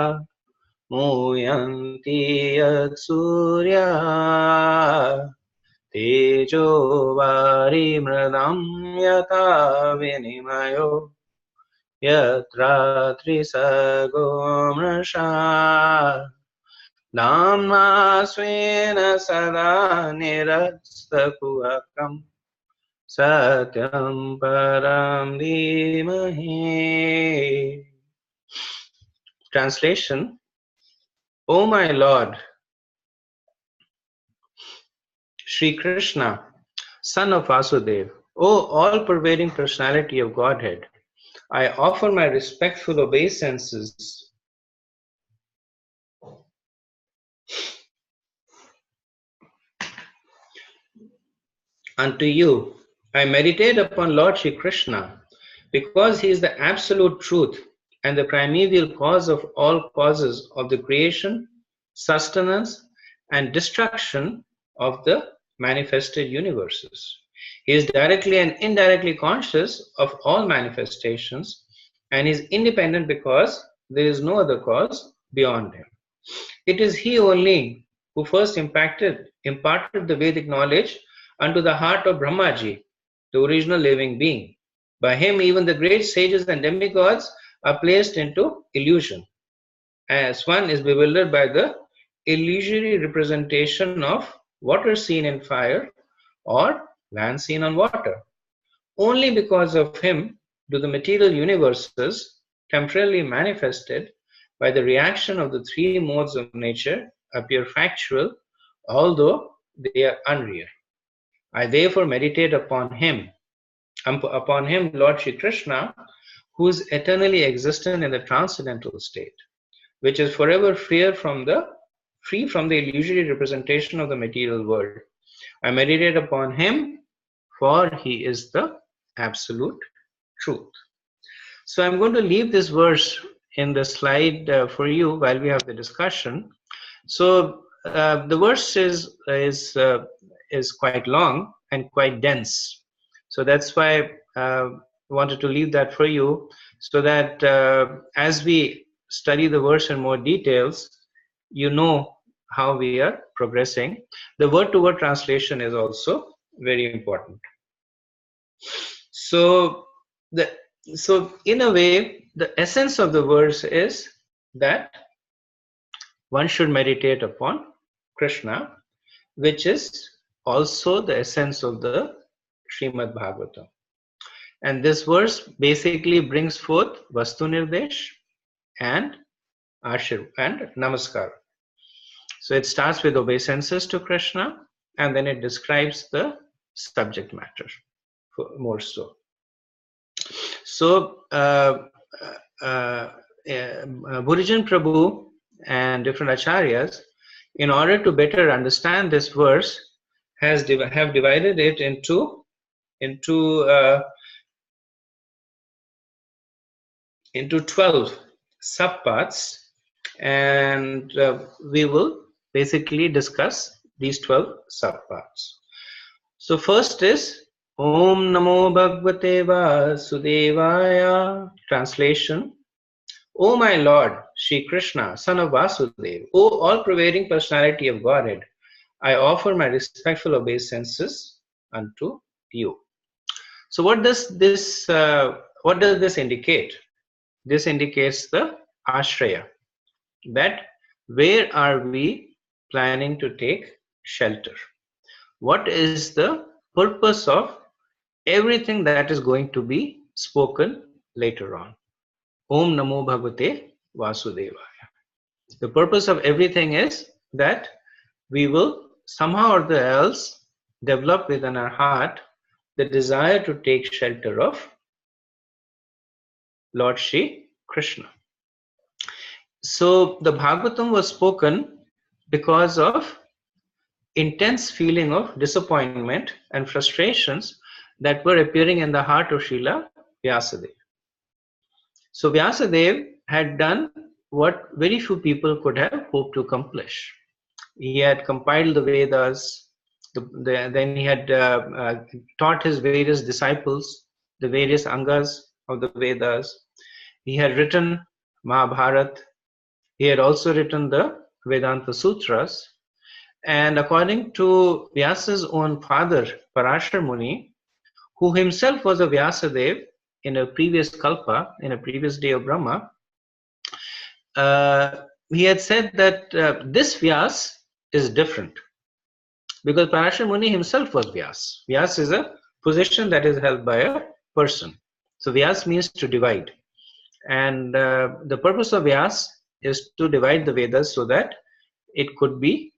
Muyanti Yat Surya Tejo Vari Mradam Yata Vinimayo Yatra Trisago Mrasha Dhamma Svena Sada Nirastapuakam Satyam Param Dhimahi. Translation: O my Lord, Sri Krishna, son of Vasudeva, O all-pervading personality of Godhead, I offer my respectful obeisances unto you. I meditate upon Lord Sri Krishna because he is the absolute truth and the primeval cause of all causes of the creation, sustenance, and destruction of the manifested universes. He is directly and indirectly conscious of all manifestations and is independent because there is no other cause beyond him. It is he only who first imparted the Vedic knowledge unto the heart of Brahmaji, the original living being. By him, even the great sages and demigods are placed into illusion, as one is bewildered by the illusory representation of water seen in fire or land seen on water. Only because of him do the material universes, temporarily manifested by the reaction of the three modes of nature, appear factual, although they are unreal. I therefore meditate upon him, Lord Shri Krishna, who is eternally existent in the transcendental state, which is forever free from the illusory representation of the material world. I meditate upon him, for he is the absolute truth. So I'm going to leave this verse in the slide for you while we have the discussion. So the verse is quite long and quite dense. So that's why I wanted to leave that for you, so that as we study the verse in more details, you know how we are progressing. The word-to-word translation is also very important. So in a way, the essence of the verse is that one should meditate upon Krishna, which is also the essence of the Srimad Bhagavatam. And this verse basically brings forth Vastu Nirdesh and Ashir and Namaskar. So it starts with obeisances to Krishna, and then it describes the subject matter more so. So Bhurijan Prabhu and different acharyas, in order to better understand this verse, have divided it into 12 subparts, and we will basically discuss these 12 subparts. So first is Om Namo Bhagavate Vasudevaya. Translation. O my Lord, Sri Krishna, son of Vasudeva, O all-pervading personality of Godhead, I offer my respectful obeisances unto you. So what does this indicate? This indicates the ashraya, that where are we planning to take shelter? What is the purpose of everything that is going to be spoken later on? Om Namo Bhagavate Vasudevaya. The purpose of everything is that we will somehow or the else develop within our heart the desire to take shelter of Lord Shri Krishna. So the Bhagavatam was spoken because of intense feeling of disappointment and frustrations that were appearing in the heart of Srila Vyasadeva. So Vyasadeva had done what very few people could have hoped to accomplish. He had compiled the Vedas, then he had taught his various disciples the various angas of the Vedas. He had written Mahabharata. He had also written the Vedanta Sutras. And according to Vyasa's own father, Parashar Muni, who himself was a Vyasadev in a previous kalpa, in a previous day of Brahma, he had said that this Vyas is different, because Parashar Muni himself was Vyas. Vyas is a position that is held by a person. So Vyas means to divide. And the purpose of Vyas is to divide the Vedas so that it could be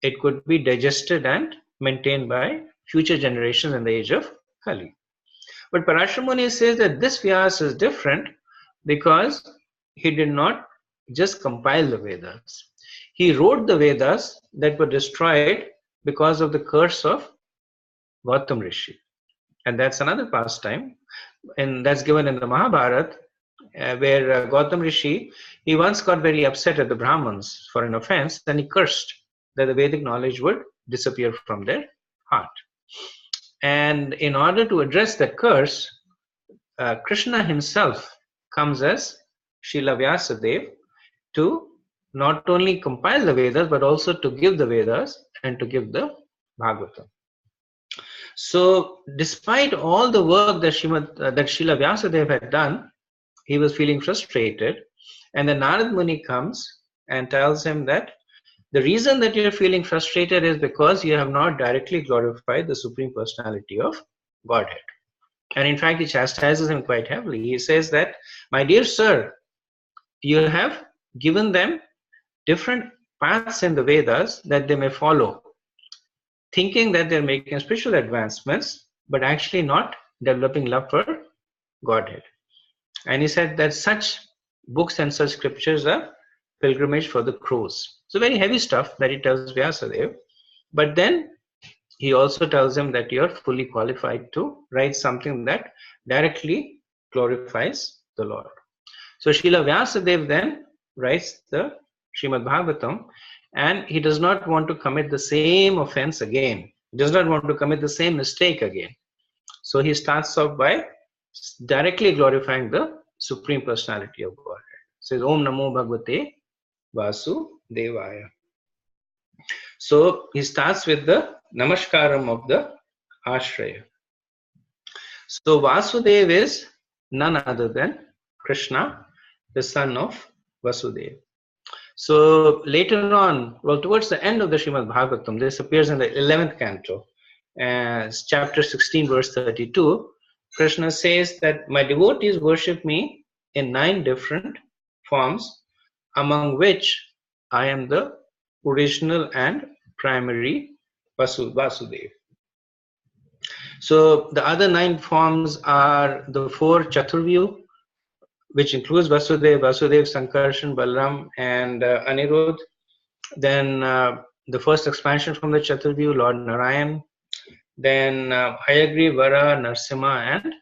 digested and maintained by future generations in the age of Kali. But Parashar Muni says that this Vyas is different because he did not just compile the Vedas. He wrote the Vedas that were destroyed because of the curse of Gautam Rishi. And that's another pastime, and that's given in the Mahabharata, where Gautam Rishi, he once got very upset at the Brahmins for an offense, and he cursed that the Vedic knowledge would disappear from their heart. And in order to address that curse, Krishna himself comes as Srila Vyasadeva to not only compile the Vedas, but also to give the Vedas and to give the Bhagavatam. So despite all the work that Srila Vyasadeva had done, he was feeling frustrated. And then Narad Muni comes and tells him that the reason that you're feeling frustrated is because you have not directly glorified the Supreme Personality of Godhead. And in fact, he chastises him quite heavily. He says that, my dear sir, you have given them different paths in the Vedas that they may follow, thinking that they're making spiritual advancements, but actually not developing love for Godhead. And he said that such books and such scriptures are pilgrimage for the crows. So very heavy stuff that he tells Vyasadeva. But then he also tells him that you're fully qualified to write something that directly glorifies the Lord. So Srila Vyasadeva then writes the Srimad Bhagavatam, and he does not want to commit the same offense again. He does not want to commit the same mistake again. So he starts off by directly glorifying the Supreme Personality of Godhead. Says Om Namo Bhagavate Vasudevaya. So he starts with the Namaskaram of the Ashraya. So Vasudeva is none other than Krishna, the son of Vasudeva. So later on, well, towards the end of the Srimad Bhagavatam, this appears in the 11th canto, chapter 16, verse 32. Krishna says that my devotees worship me in 9 different forms, among which I am the original and primary Vasudeva. So the other 9 forms are the 4 Chaturvyu, which includes Vasudeva, Sankarshan, Balaram, and Anirudh. Then the first expansion from the Chaturvyu, Lord Narayan. Then Hayagri, Vara, Narsimha, and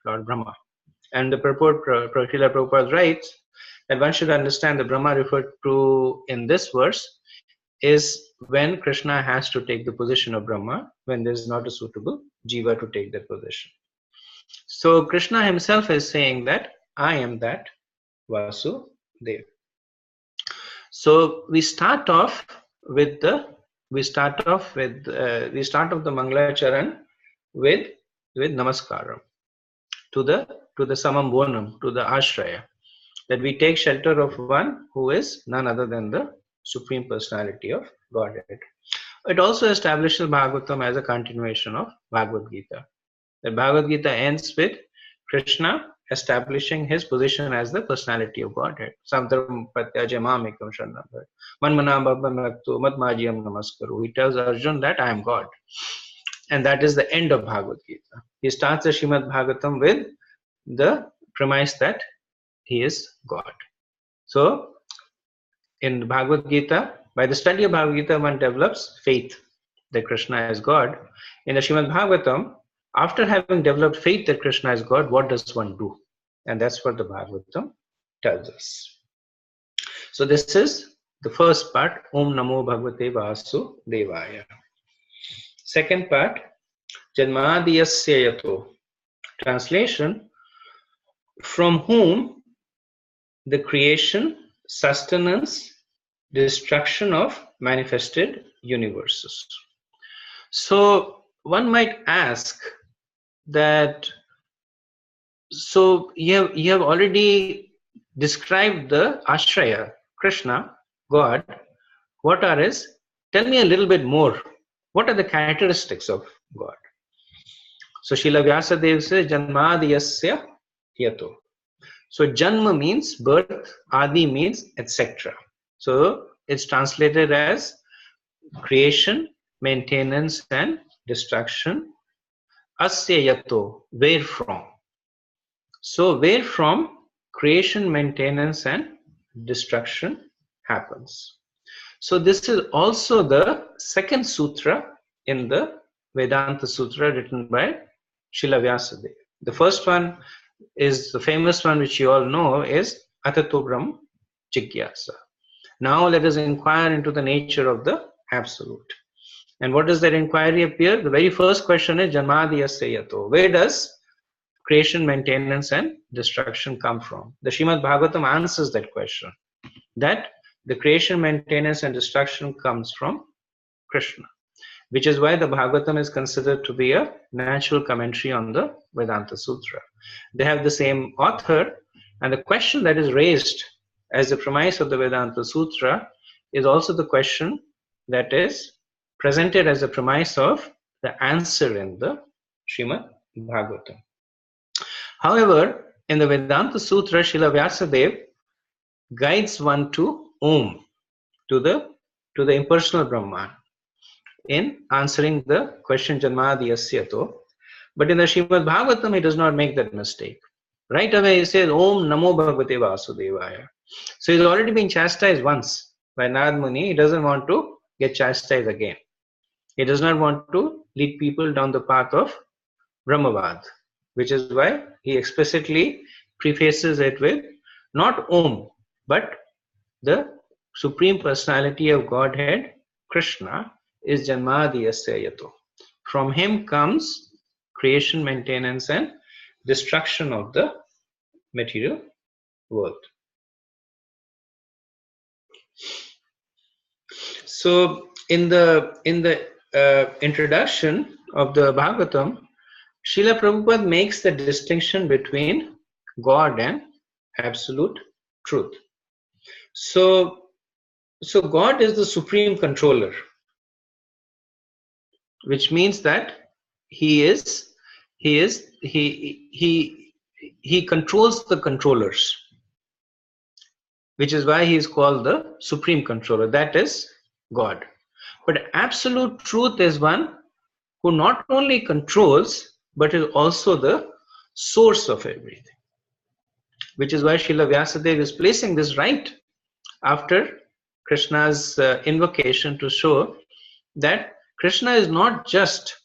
Lord Brahma. And the purport, Srila Prabhupada writes that one should understand the Brahma referred to in this verse is when Krishna has to take the position of Brahma, when there is not a suitable jiva to take that position. So Krishna himself is saying that I am that Vasudeva. So we start off the Mangalacharan with Namaskaram to the Samambonam, to the Ashraya, that we take shelter of one who is none other than the Supreme Personality of Godhead. It also establishes Bhagavatam as a continuation of Bhagavad Gita. The Bhagavad Gita ends with Krishna establishing his position as the personality of Godhead. Samdram pratyajamamekam sharnam manmanam bhavanaktu madmajiyam namaskaru. He tells Arjun that I am God. And that is the end of Bhagavad Gita. He starts the Srimad Bhagavatam with the premise that he is God. So, in Bhagavad Gita, by the study of Bhagavad Gita, one develops faith that Krishna is God. In the Srimad Bhagavatam, after having developed faith that Krishna is God, what does one do? And that's what the Bhagavatam tells us. So this is the first part, Om Namo Bhagavate Vasudevaya. Second part, Janmadiyasya Yato. Translation, from whom the creation, sustenance, destruction of manifested universes. So one might ask that, so you have already described the Ashraya, Krishna, God. What are his? Tell me a little bit more. What are the characteristics of God? So Srila Vyasadeva says, Janmadiyasya Yato. So Janma means birth, Adi means etc. So it's translated as creation, maintenance and destruction. Asya Yato, where from? So where from creation, maintenance and destruction happens. So this is also the second sutra in the Vedanta Sutra written by Srila Vyasadeva. The first one is the famous one which you all know is Atato Brahm Jigyasa. Now let us inquire into the nature of the Absolute. And what does that inquiry appear? The very first question is Janmadiyasya Yato. Where does creation, maintenance and destruction come from? The Srimad Bhagavatam answers that question. That the creation, maintenance and destruction comes from Krishna. Which is why the Bhagavatam is considered to be a natural commentary on the Vedanta Sutra. They have the same author, and the question that is raised as the premise of the Vedanta Sutra is also the question that is presented as the premise of the answer in the Srimad Bhagavatam. However, in the Vedanta Sutra, Srila Vyasadeva guides one to Om, to the impersonal Brahman, in answering the question Janmadiyasya Yato. But in the Srimad Bhagavatam, he does not make that mistake. Right away he says, Om Namo Bhagavate Vasudevaya. So he's already been chastised once by Narad Muni. He doesn't want to get chastised again. He does not want to lead people down the path of Brahmavad, which is why he explicitly prefaces it with not Om, but the Supreme Personality of Godhead, Krishna, is Janmadiyasya Yato. From him comes creation, maintenance and destruction of the material world. So in the introduction of the Bhagavatam, Srila Prabhupada makes the distinction between God and absolute truth. So God is the supreme controller, which means that he controls the controllers, which is why he is called the supreme controller. That is God. But absolute truth is one who not only controls but is also the source of everything, which is why Srila Vyasadeva is placing this right after Krishna's invocation to show that Krishna is not just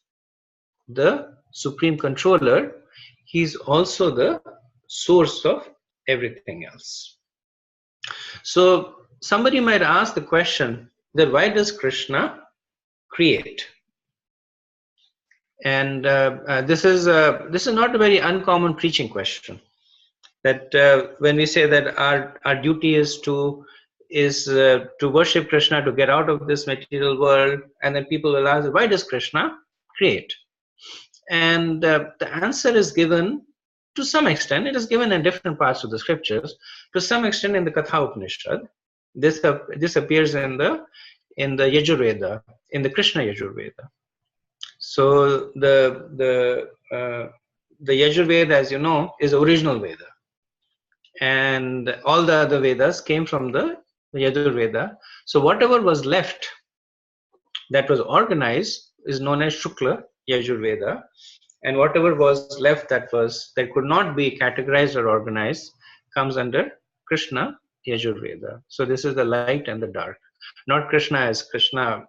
the supreme controller, he is also the source of everything else. So somebody might ask the question that why does Krishna create? And this is not a very uncommon preaching question. That when we say that our duty is to worship Krishna, to get out of this material world, and then people will ask, why does Krishna create? And the answer is given to some extent. It is given in different parts of the scriptures. To some extent, in the Katha Upanishad, this appears in the Yajurveda, in the Krishna Yajurveda. So the Yajurveda, as you know, is the original Veda, and all the other Vedas came from the Yajurveda. So whatever was left that was organized is known as Shukla Yajurveda, and whatever was left that could not be categorized or organized comes under Krishna Yajurveda. So this is the light and the dark, not Krishna as Krishna,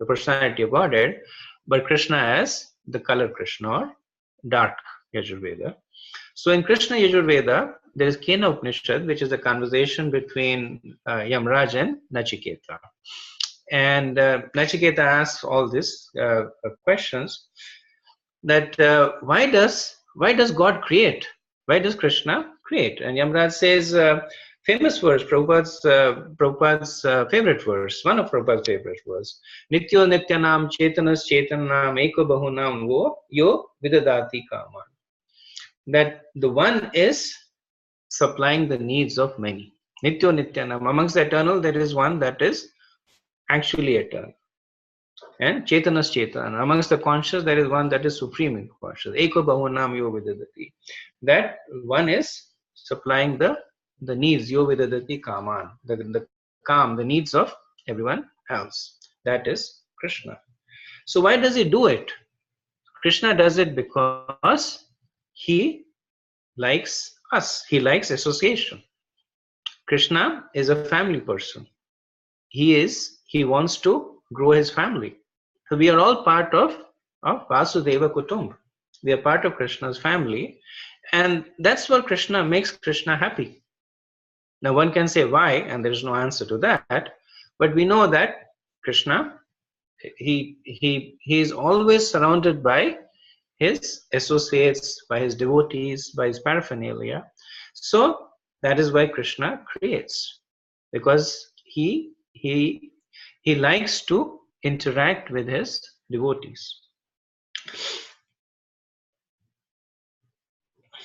the personality of Godhead, but Krishna as the color Krishna or dark Yajurveda. So in Krishna Yajurveda, there is Kena Upanishad, which is a conversation between Yamraj and Nachiketa. And Nachiketa asks all these questions, that why does God create? Why does Krishna create? And Yamraj says, famous verse, Prabhupada's favorite verse, one of Prabhupada's favorite verse, Nityo Nityanam Chetanas Chetanam Eko Bahunam Vo Yo Vidadati Kaman. That the one is supplying the needs of many. Nityo Nityanam. Amongst the eternal, there is one that is actually eternal. And Chetanas Chetan. Amongst the conscious, there is one that is supreme conscious. Eko Bahunam Yo Vidadati. That one is supplying the needs, Yo Vidadati Kaman. The needs of everyone else. That is Krishna. So why does he do it? Krishna does it because he likes us. He likes association. Krishna is a family person. He wants to grow his family. So we are all part of Vasudeva Kutumb. We are part of Krishna's family, and that's what Krishna makes Krishna happy. Now one can say why, and there is no answer to that, but we know that Krishna, he is always surrounded by his associates, by his devotees, by his paraphernalia. So that is why Krishna creates, because he likes to interact with his devotees.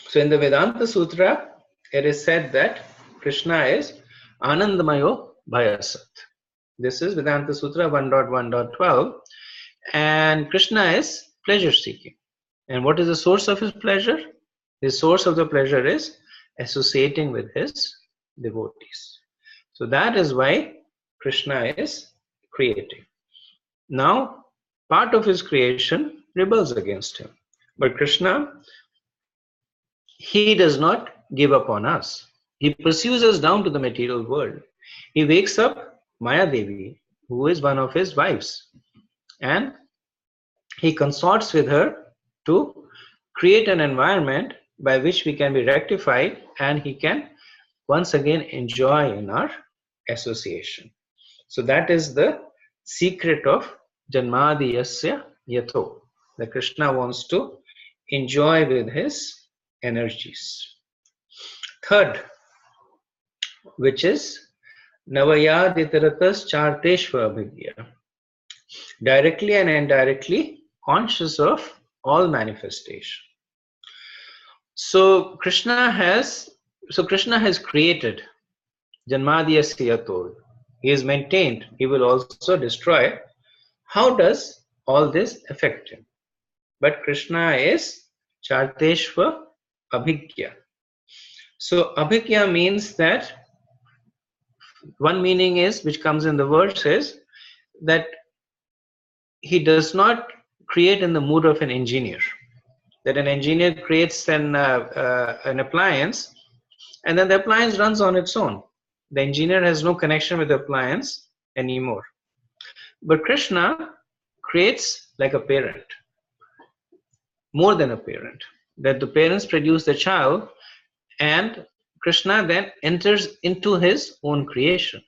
So in the Vedanta Sutra, it is said that Krishna is Anandamayo Bhayasat. This is Vedanta Sutra 1.1.12, and Krishna is pleasure seeking. And what is the source of his pleasure? The source of the pleasure is associating with his devotees. So that is why Krishna is creating. Now, part of his creation rebels against him. But Krishna, he does not give up on us. He pursues us down to the material world. He wakes up Maya Devi, who is one of his wives, and he consorts with her to create an environment by which we can be rectified and he can once again enjoy in our association. So that is the secret of Janmadiyasya Yato. That Krishna wants to enjoy with his energies. Third, which is Navayaditaratas Charteshva Abhigya. Directly and indirectly conscious of all manifestation. So Krishna has created Janmadiyasya Yato. He is maintained. He will also destroy. How does all this affect him? But Krishna is Charteshva Abhigya. So Abhigya means that one meaning is, which comes in the verse, is that he does not create in the mood of an engineer. That an engineer creates an appliance, and then the appliance runs on its own. The engineer has no connection with the appliance anymore. But Krishna creates like a parent, more than a parent. That the parents produce the child, and Krishna then enters into his own creation.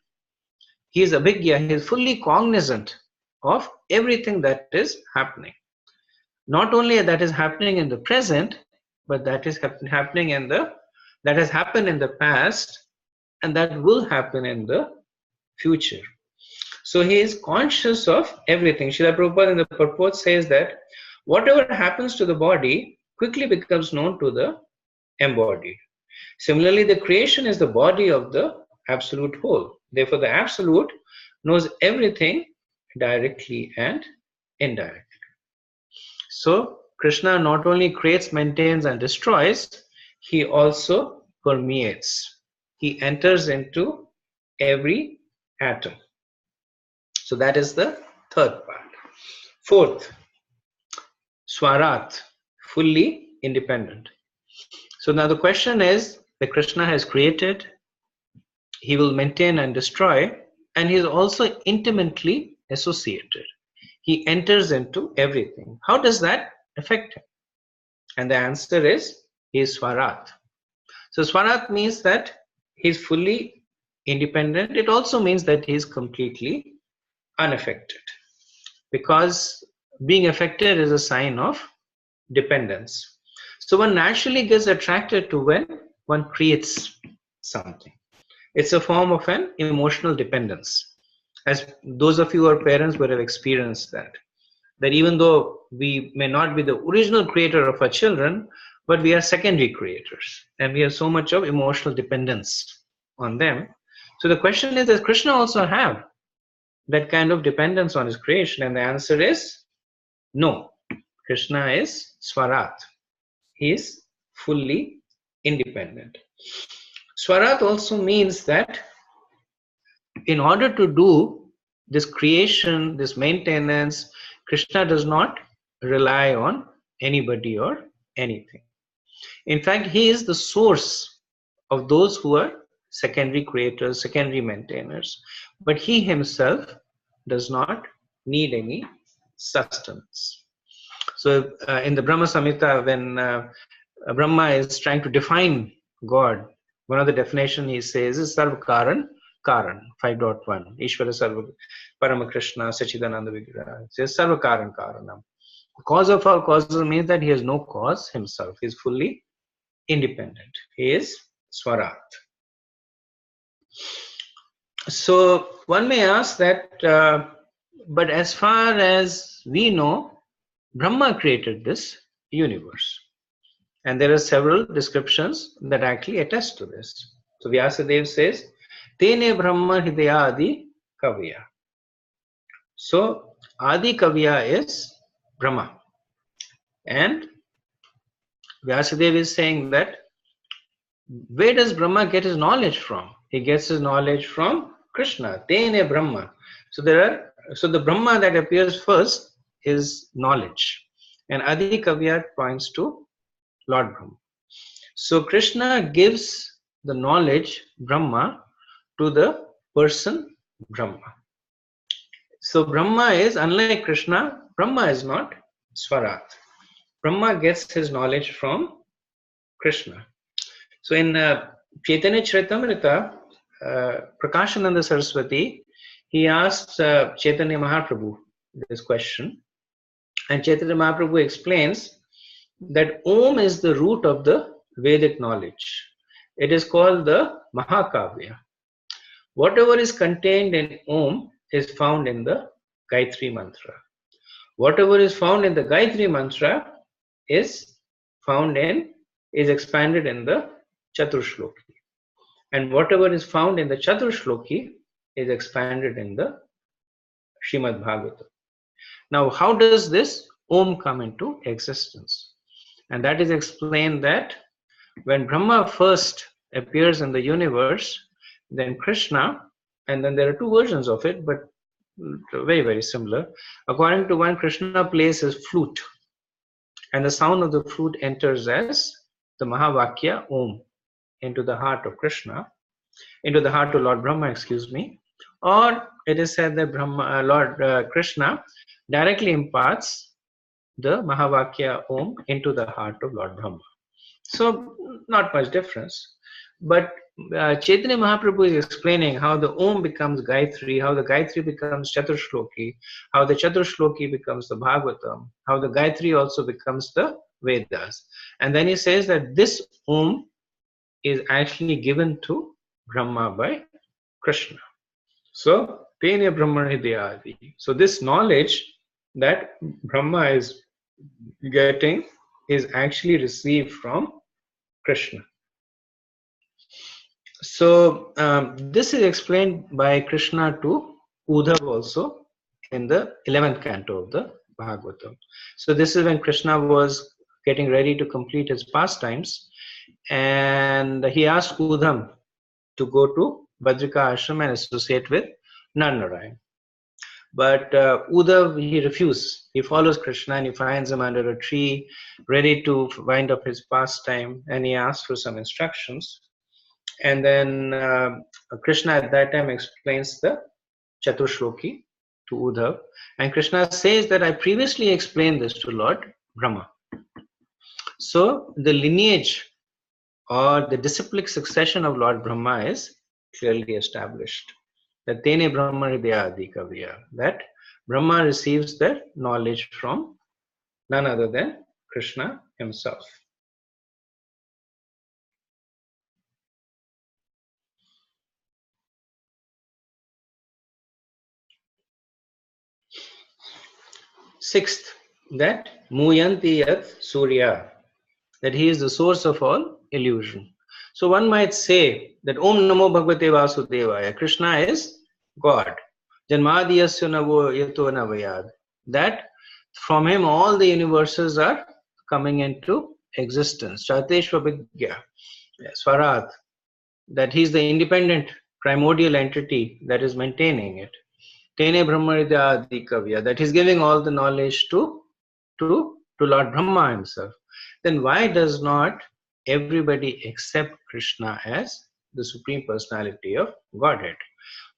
He is Abhigya, he is fully cognizant of everything that is happening. Not only that is happening in the present, but that is happening in that has happened in the past, and that will happen in the future. So he is conscious of everything. Srila Prabhupada in the purport says that whatever happens to the body quickly becomes known to the embodied. Similarly, the creation is the body of the absolute whole. Therefore, the absolute knows everything directly and indirectly. So, Krishna not only creates, maintains, and destroys, he also permeates. He enters into every atom. So, that is the third part. Fourth, Swarat, fully independent. So, now the question is that Krishna has created, he will maintain and destroy, and he is also intimately associated. He enters into everything. How does that affect him? And the answer is he is Swarat. So Swarat means that he is fully independent. It also means that he is completely unaffected, because being affected is a sign of dependence. So one naturally gets attracted to when one creates something. It's a form of an emotional dependence. As those of you who are parents would have experienced that even though we may not be the original creator of our children, but we are secondary creators, and we have so much of emotional dependence on them. So the question is, does Krishna also have that kind of dependence on his creation? And the answer is no. Krishna is Swarat. He is fully independent. Swarat also means that in order to do this creation, this maintenance, Krishna does not rely on anybody or anything. In fact, he is the source of those who are secondary creators, secondary maintainers. But he himself does not need any sustenance. So in the Brahma Samhita, when Brahma is trying to define God, one of the definitions he says is Sarva Karan Karan, 5.1. Ishvara Sarva Parama Krishna Sachidananda Vigraha. It says Sarva Karan Karanam. The cause of all causes means that he has no cause himself. He is fully independent. He is Swarat. So one may ask that, but as far as we know, Brahma created this universe. And there are several descriptions that actually attest to this. So Vyasadeva says, Tene Brahma Hidaya Adi Kavya. So Adi Kavya is Brahma. And Vyasadeva is saying that where does Brahma get his knowledge from? He gets his knowledge from Krishna. Tene Brahma. So the Brahma that appears first is knowledge. And Adi Kavya points to Lord Brahma. So Krishna gives the knowledge Brahma to the person Brahma. So Brahma is, unlike Krishna, Brahma is not Swarat. Brahma gets his knowledge from Krishna. So in Chaitanya Charitamrita, Prakashananda Saraswati, he asked Chaitanya Mahaprabhu this question. And Chaitanya Mahaprabhu explains that Om is the root of the Vedic knowledge. It is called the Mahakavya. Whatever is contained in Om is found in the Gayatri Mantra. Whatever is found in the Gayatri Mantra is expanded in the Chaturshloki. And whatever is found in the Chaturshloki is expanded in the Srimad Bhagavatam. Now, how does this Om come into existence? And that is explained that when Brahma first appears in the universe, then Krishna, and then there are two versions of it, but very, very similar. According to one, Krishna plays his flute, and the sound of the flute enters as the Mahavakya Om into the heart of Krishna, into the heart of Lord Brahma, or it is said that Lord Krishna directly imparts the Mahavakya Om into the heart of Lord Brahma. So not much difference. But Chaitanya Mahaprabhu is explaining how the Om becomes Gayatri, how the Gayatri becomes Chaturshloki, how the Chaturshloki becomes the Bhagavatam, how the Gayatri also becomes the Vedas. And then he says that this Om is actually given to Brahma by Krishna. So, Tene Brahma Hridayadi. So, this knowledge that Brahma is getting is actually received from Krishna. So, this is explained by Krishna to Uddhav also in the 11th canto of the Bhagavatam. So, this is when Krishna was getting ready to complete his pastimes, and he asked Uddhav to go to Badrika Ashram and associate with Narnarayan. But Uddhav, he refused. He follows Krishna and he finds him under a tree, ready to wind up his pastime, and he asks for some instructions. And then Krishna at that time explains the Chaturshloki to Uddhav. And Krishna says that I previously explained this to Lord Brahma. So the lineage or the disciplic succession of Lord Brahma is clearly established. That Tene Brahma Hridayadi Kavya, that Brahma receives their knowledge from none other than Krishna himself. Sixth, that Muyanti Yat Surya, that he is the source of all illusion. So one might say that Om Namo Bhagavate Vasudevaya, Krishna is God. Janmadiyasya Navo Yato Navayad, that from him all the universes are coming into existence. Chateshva Vidya, Swarat, that he is the independent primordial entity that is maintaining it. Tene Brahmaridya Adikavya, that he's giving all the knowledge to Lord Brahma himself. Then why does not everybody accept Krishna as the Supreme Personality of Godhead?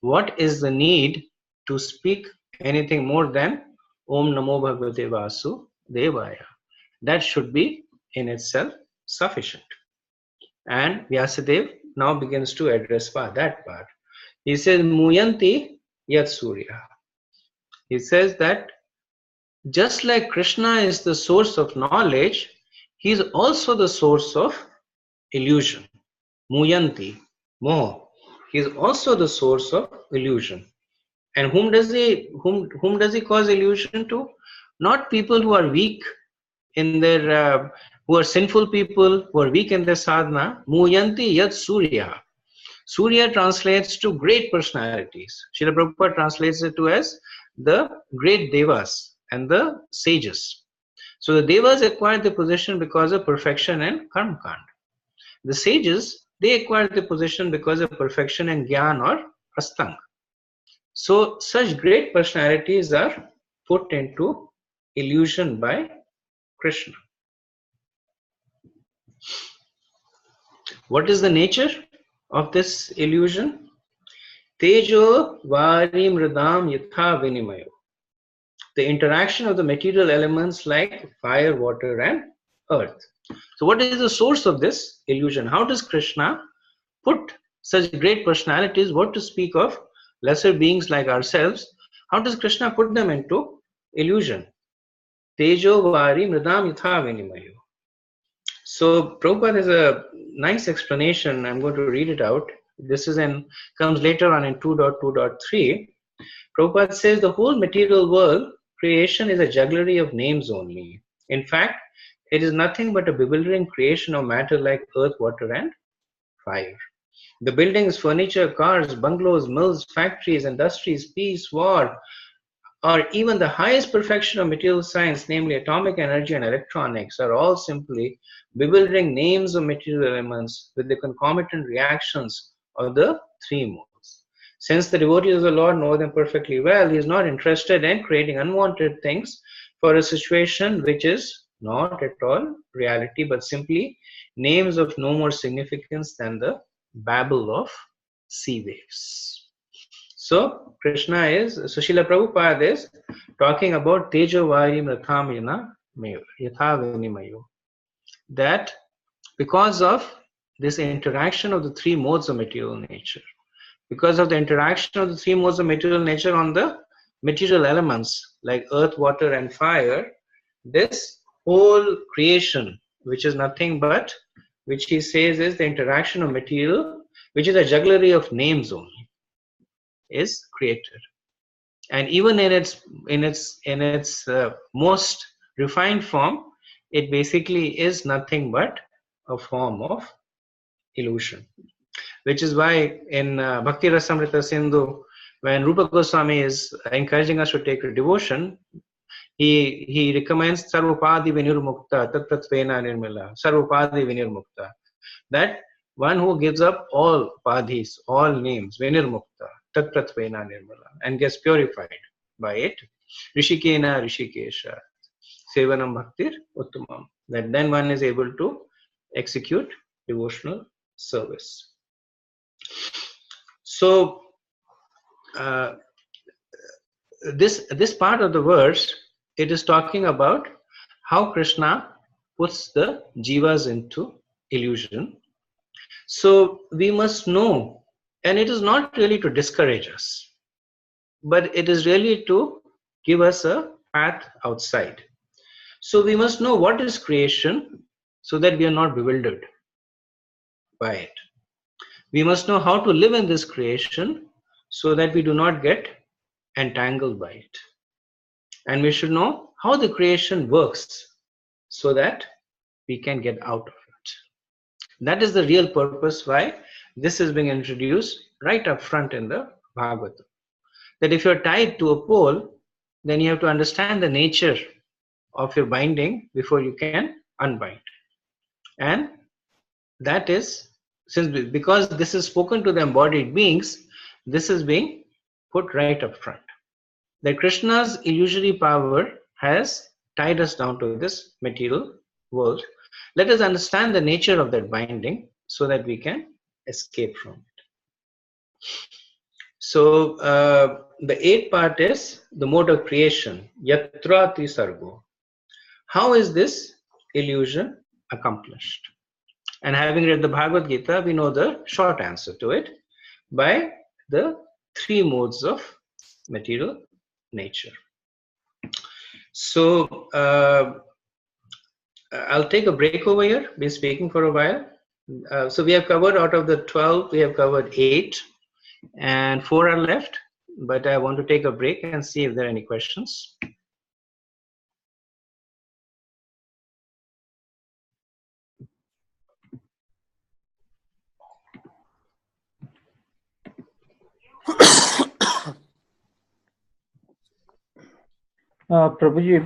What is the need to speak anything more than Om Namo Bhagavate Vasudevaya? That should be in itself sufficient. And Vyasadeva now begins to address that part. He says, Muyanti Yat Surya. He says that just like Krishna is the source of knowledge, he is also the source of illusion. Muyanti, Moh. He is also the source of illusion. And whom does he cause illusion to? Not people who are weak in their, who are sinful people, who are weak in their sadhana. Muyanti Yat Surya. Surya translates to great personalities. Srila Prabhupada translates it to as the great devas and the sages. So the devas acquired the position because of perfection in karma kand. The sages, they acquired the position because of perfection in gyan or astang. So such great personalities are put into illusion by Krishna. What is the nature of this illusion? Tejo vari mridam yatha vinimayo. The interaction of the material elements like fire, water and earth. So what is the source of this illusion? How does Krishna put such great personalities, what to speak of lesser beings like ourselves, how does Krishna put them into illusion? Tejo vari mridam yatha vinimayo. So Prabhupada has a nice explanation. I'm going to read it out. This is comes later on in 2.2.3. Prabhupada says the whole material world creation is a jugglery of names only. In fact, it is nothing but a bewildering creation of matter like earth, water and fire. The buildings, furniture, cars, bungalows, mills, factories, industries, peace, war, or even the highest perfection of material science, namely atomic energy and electronics, are all simply bewildering names of material elements with the concomitant reactions of the three modes. Since the devotees of the Lord know them perfectly well, he is not interested in creating unwanted things for a situation which is not at all reality, but simply names of no more significance than the babble of sea waves. So Krishna is, Srila Prabhupada is talking about Tejo Vari Mratham Yatha Vinimayo. That because of this interaction of the three modes of material nature. Because of the interaction of the three modes of material nature on the material elements like earth, water, and fire, this whole creation, which is nothing but, which he says is the interaction of material, which is a jugglery of names only, is created. And even in its most refined form, it basically is nothing but a form of illusion. Which is why in Bhakti Rasamrita Sindhu, when Rupa Goswami is encouraging us to take devotion, he recommends Sarvapadi Vinirmukta Tattatvena Nirmala, Sarvapadi Vinirmukta, that one who gives up all padhis, all names, Vinirmukta Tattatvena Nirmala, and gets purified by it, Rishikena Rishikesha, Sevanam Bhaktir Uttamam, that then one is able to execute devotional service. So this part of the verse, it is talking about how Krishna puts the jivas into illusion. So we must know, and it is not really to discourage us, but it is really to give us a path outside. So we must know what is creation so that we are not bewildered by it. We must know how to live in this creation so that we do not get entangled by it. And we should know how the creation works so that we can get out of it. That is the real purpose why this is being introduced right up front in the Bhagavatam. That if you're tied to a pole, then you have to understand the nature of your binding before you can unbind. And that is, because this is spoken to the embodied beings, this is being put right up front. That Krishna's illusory power has tied us down to this material world. Let us understand the nature of that binding so that we can escape from it. So the eighth part is the mode of creation, Yatra Trisargo. How is this illusion accomplished? And having read the Bhagavad Gita, we know the short answer to it by the three modes of material nature. So I'll take a break over here, been speaking for a while. So we have covered, out of the 12, we have covered 8 and 4 are left, but I want to take a break and see if there are any questions. Prabhuji,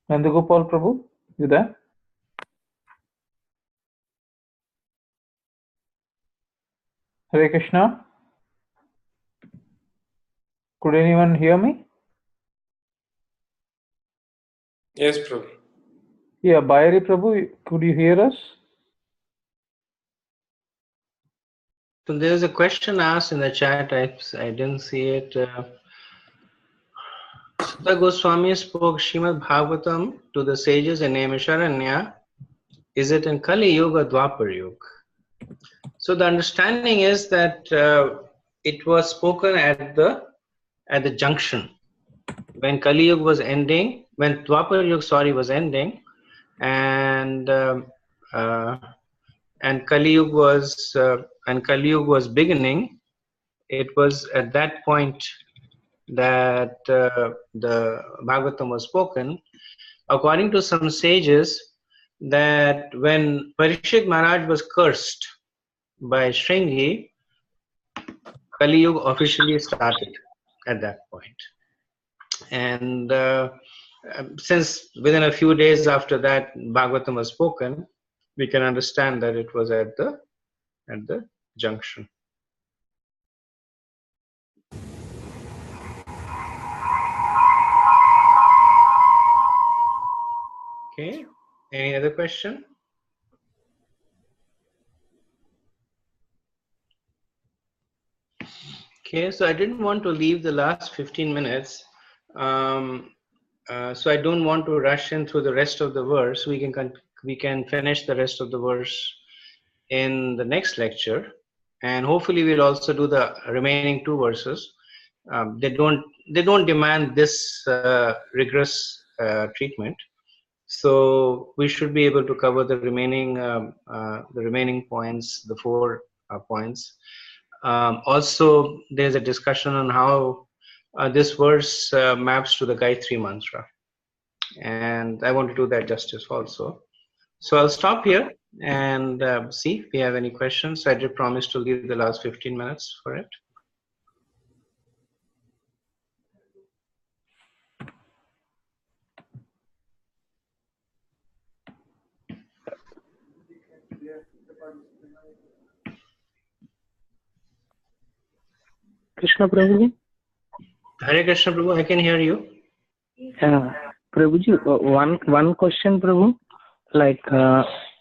Nandagopal Prabhu, you there? Hare Krishna. Could anyone hear me? Yes, Prabhu. Yeah, Bhayahari Prabhu, could you hear us? So there's a question asked in the chat. I didn't see it. Sutta Goswami spoke Srimad Bhagavatam to the sages in Naimisharanya. Is it in Kali Yuga or Dwapar Yuga? So the understanding is that it was spoken at the junction when Kali Yuga was ending, when Dwapar Yuga, was ending, and Kali Yuga was beginning. It was at that point that the Bhagavatam was spoken. According to some sages, that when Parikshit Maharaj was cursed by Shringi, Kali Yuga officially started at that point. And since within a few days after that Bhagavatam was spoken, we can understand that it was at the junction. Okay, any other question? Okay, so I didn't want to leave the last 15 minutes. So I don't want to rush in through the rest of the verse. We can we can finish the rest of the verse in the next lecture, and hopefully we'll also do the remaining 2 verses. They don't demand this rigorous treatment, so we should be able to cover the remaining points, the 4 points. Also, there's a discussion on how this verse maps to the Gayatri Mantra, and I want to do that justice also. So I'll stop here and see if we have any questions. I did promise to leave the last 15 minutes for it. Krishna Prabhuji. Hare Krishna Prabhu, I can hear you. Prabhuji, one question, Prabhu. Like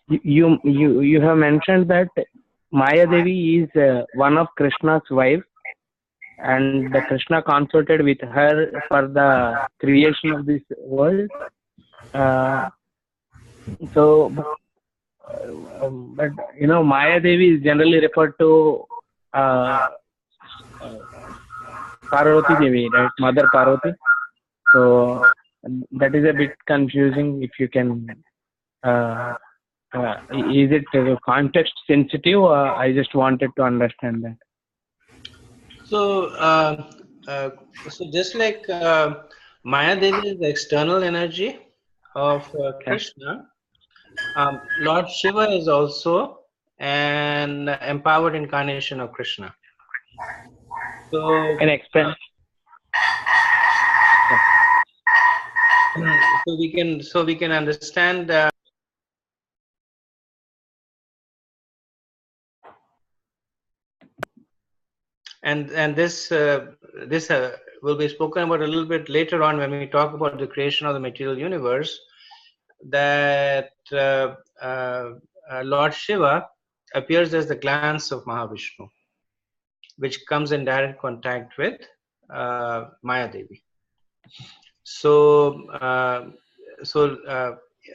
you have mentioned that Maya Devi is one of Krishna's wife, and the Krishna consorted with her for the creation of this world. But you know, Maya Devi is generally referred to Parvati Devi, right? Mother Parvati. So that is a bit confusing. If you can, is it context sensitive? I just wanted to understand that. So, so just like Maya Devi is the external energy of Krishna, Lord Shiva is also an empowered incarnation of Krishna. So, Can explain? so we can understand. And this will be spoken about a little bit later on when we talk about the creation of the material universe, that Lord Shiva appears as the glance of Mahavishnu, which comes in direct contact with Maya Devi. So,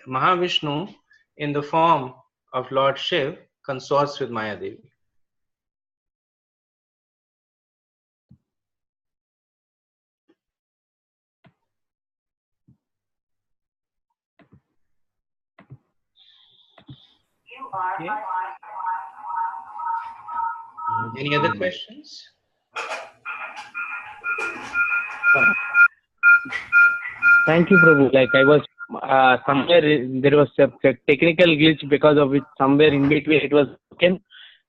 Mahavishnu in the form of Lord Shiv consorts with Maya Devi. Okay. Any other questions? Thank you, Prabhu. Like I was somewhere there was a technical glitch because of which somewhere in between it was broken.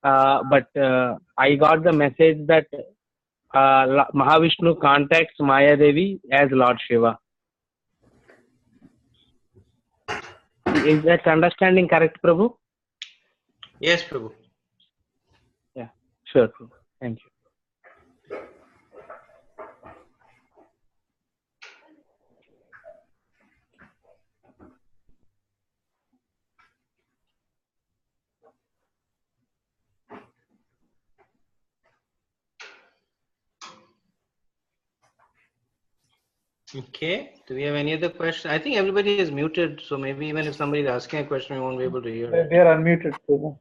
But I got the message that Mahavishnu contacts Maya Devi as Lord Shiva. Is that understanding correct, Prabhu? Yes, Prabhu. Yeah, sure, Prabhu. Thank you. Okay. Do we have any other question? I think everybody is muted, so maybe even if somebody is asking a question, we won't be able to hear it. They are unmuted, Prabhu.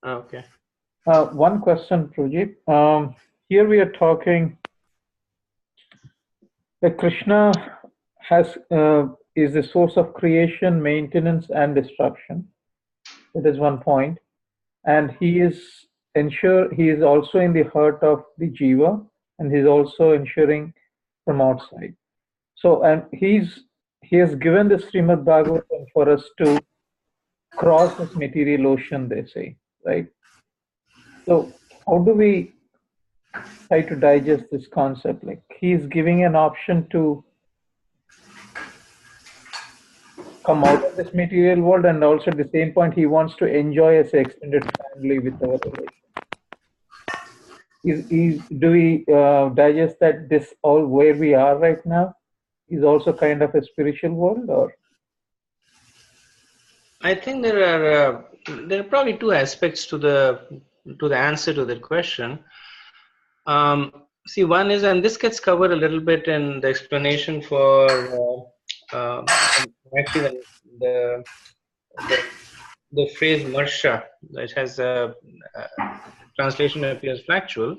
Okay. One question, Prabhuji. Here we are talking that Krishna is the source of creation, maintenance, and destruction. That is one point. And he is also in the heart of the jiva, and he's also ensuring from outside. So, and he has given the Srimad Bhagavatam for us to cross this material ocean, they say, right? So how do we try to digest this concept? Like he's giving an option to come out of this material world, and also at the same point he wants to enjoy as an extended family with our relation. Do we digest that this all where we are right now is also kind of a spiritual world, or? I think there are probably 2 aspects to the answer to that question. See, one is, and this gets covered a little bit in the explanation for actually the phrase marsha, it has a translation appears factual.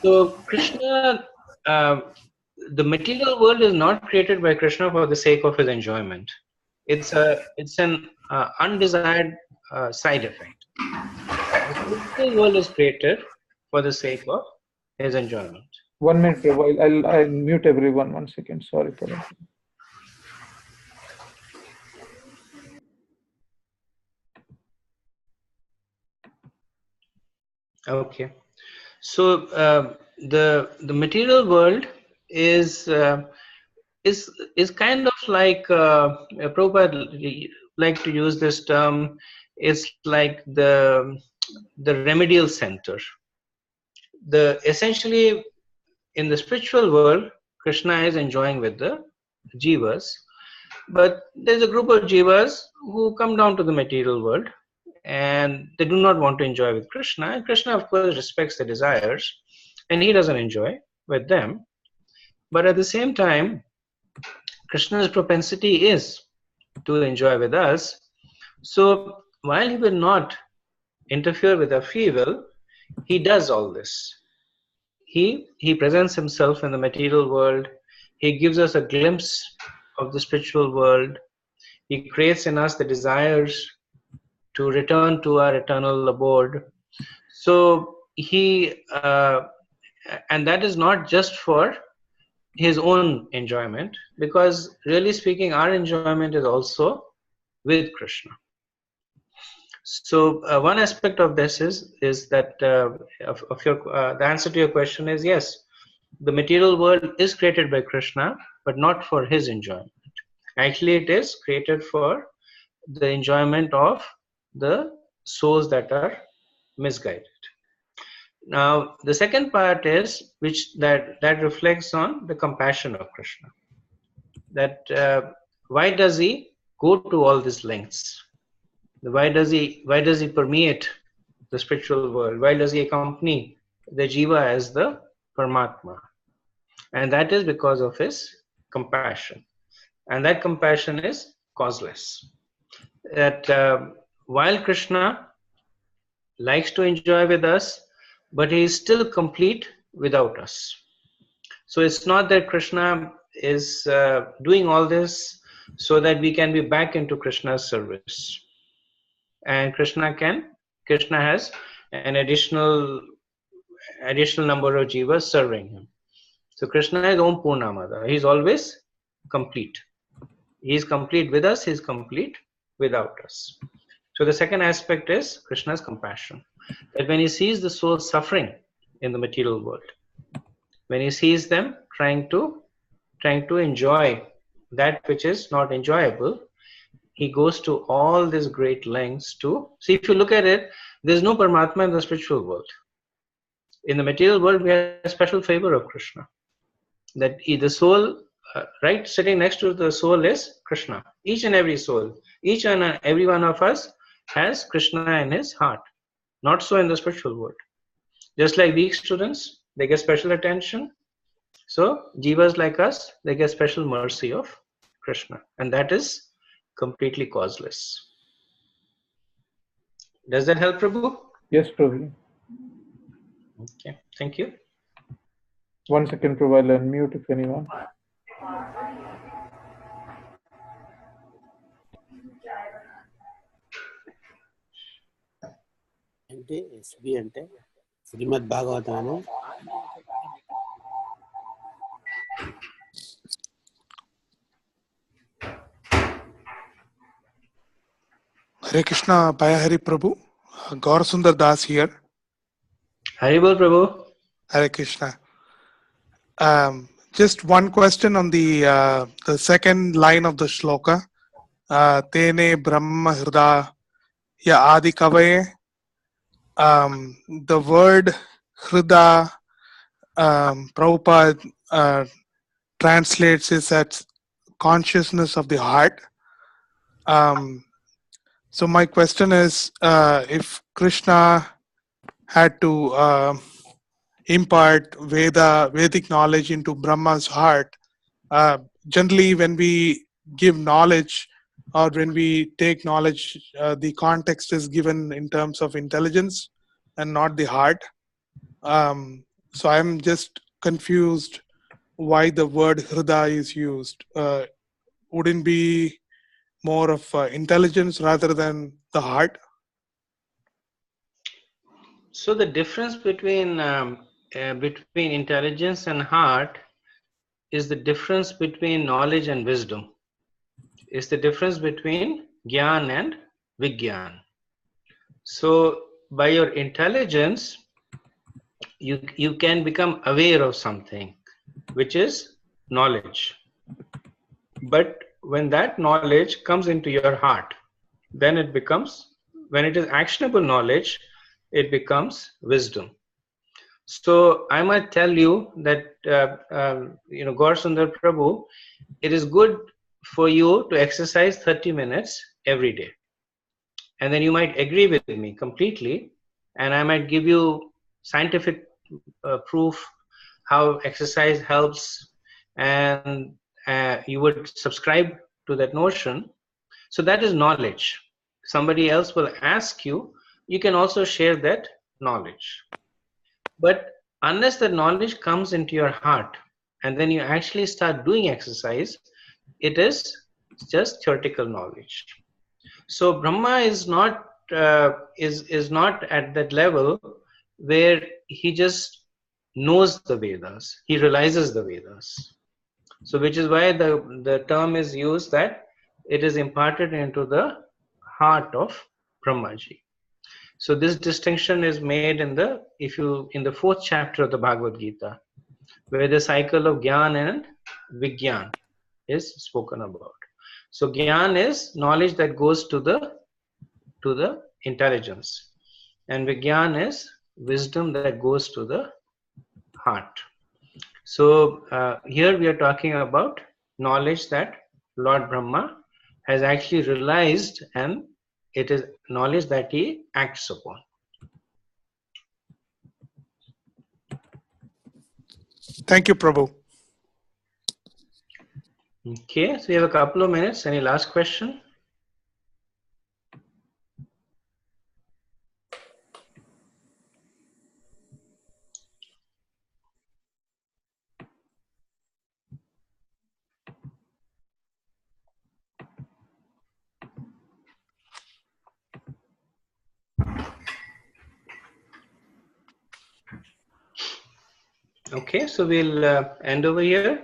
So Krishna, the material world is not created by Krishna for the sake of his enjoyment. It's an undesired side effect. The spiritual world is created for the sake of his enjoyment. 1 minute, Prabhu. I'll mute everyone. 1 second. Sorry for that. Okay, so the material world is kind of like Prabhupada like to use this term. It's like the remedial center. The essentially in the spiritual world, Krishna is enjoying with the jivas, but there's a group of jivas who come down to the material world and they do not want to enjoy with Krishna. And Krishna, of course, respects their desires and he doesn't enjoy with them. But at the same time, Krishna's propensity is to enjoy with us. So while he will not interfere with our free will, he does all this. He presents himself in the material world. He gives us a glimpse of the spiritual world. He creates in us the desires to return to our eternal abode. So and that is not just for his own enjoyment, because really speaking, our enjoyment is also with Krishna. So one aspect of this is that of your the answer to your question is yes, the material world is created by Krishna, but not for his enjoyment. Actually, it is created for the enjoyment of the souls that are misguided. Now, the second part is that reflects on the compassion of Krishna. That why does he go to all these lengths? Why does he permeate the spiritual world? Why does he accompany the jiva as the Paramatma? And that is because of his compassion. And that compassion is causeless. That while Krishna likes to enjoy with us, but he is still complete without us. So it's not that Krishna is doing all this so that we can be back into Krishna's service. And Krishna has an additional number of jivas serving him. So Krishna is Om Purnamada. He's always complete. He's complete with us, he's complete without us. So the second aspect is Krishna's compassion. That when he sees the soul suffering in the material world, when he sees them trying to enjoy that which is not enjoyable, he goes to all these great lengths to see. If you look at it, there's no Paramatma in the spiritual world. In the material world, we have a special favor of Krishna. That the soul, right, sitting next to the soul is Krishna. Each and every soul, each and every one of us has Krishna in his heart. Not so in the spiritual world. Just like weak students, they get special attention. So jivas like us, they get special mercy of Krishna. And that is completely causeless. Does that help, Prabhu? Yes, Prabhu. Okay, thank you. 1 second, Prabhu. I'll unmute if anyone. అంటే SB అంటే శ్రీమద్ భాగవతాన్ని Hare Krishna, Bhayahari Prabhu. Gaur Sundar Das here. Haribol Prabhu. Hare Krishna. Just one question on the second line of the shloka. Tene Brahma Hrida Ya Adi Kavaye. The word Hrida, Prabhupada translates it as consciousness of the heart. So my question is, if Krishna had to impart Vedic knowledge into Brahma's heart, Generally, when we give knowledge or when we take knowledge, the context is given in terms of intelligence and not the heart. So I'm just confused why the word Hrida is used. Wouldn't be more of intelligence rather than the heart? So the difference between intelligence and heart is the difference between knowledge and wisdom. It's the difference between Gyan and Vigyan. So by your intelligence, you can become aware of something, which is knowledge. But when that knowledge comes into your heart, then it becomes, when it is actionable knowledge, it becomes wisdom. So I might tell you that, Gaur Sundar Prabhu, it is good for you to exercise 30 minutes every day. And then you might agree with me completely, and I might give you scientific proof how exercise helps, and you would subscribe to that notion. So that is knowledge. Somebody else will ask you, you can also share that knowledge. But unless the knowledge comes into your heart and then you actually start doing exercise, it is just theoretical knowledge. So Brahma is not is not at that level where he just knows the Vedas. He realizes the Vedas. So which is why the term is used that it is imparted into the heart of Brahmaji. So this distinction is made in the fourth chapter of the Bhagavad Gita, where the cycle of Gyan and Vigyan is spoken about. So Gyan is knowledge that goes to the intelligence, and Vigyan is wisdom that goes to the heart. So here we are talking about knowledge that Lord Brahma has actually realized, and it is knowledge that he acts upon. Thank you, Prabhu. Okay, so we have a couple of minutes. Any last question? Okay, so we'll end over here.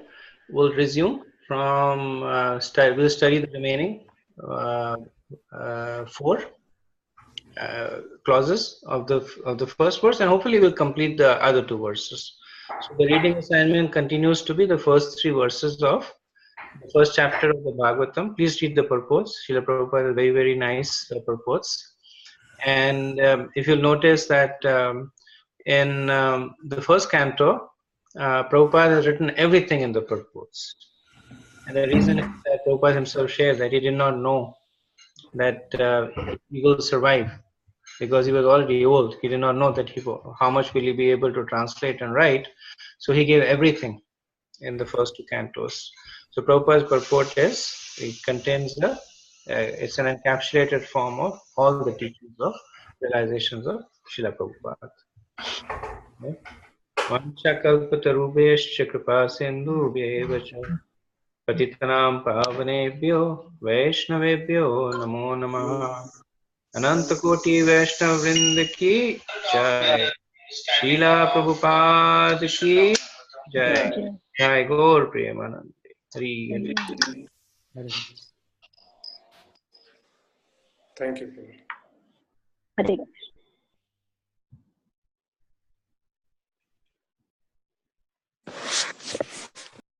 We'll resume from we'll study the remaining 4 clauses of the first verse, and hopefully we'll complete the other 2 verses. So the reading assignment continues to be the first 3 verses of the first chapter of the Bhagavatam. Please read the purports. Srila Prabhupada has very, very nice purports. And if you'll notice that in the first canto, Prabhupada has written everything in the purports. And the reason is that Prabhupada himself shares that he did not know that he will survive, because he was already old. He did not know that how much will he be able to translate and write. So he gave everything in the first 2 cantos. So Prabhupada's purport it contains it's an encapsulated form of all the teachings of realizations of Srila Prabhupada. Okay. Vanchakalpatarubhescha kripa sindhubhyev cha patitanam pavanebhyo vaishnavebhyo namo namaha. Ananta Koti Vaishnav Vrinda ki jai. Srila Prabhupada ki jai. Jai Gaur Premanande. Hari Hari. Thank you, Prabhu. Hare Krishna.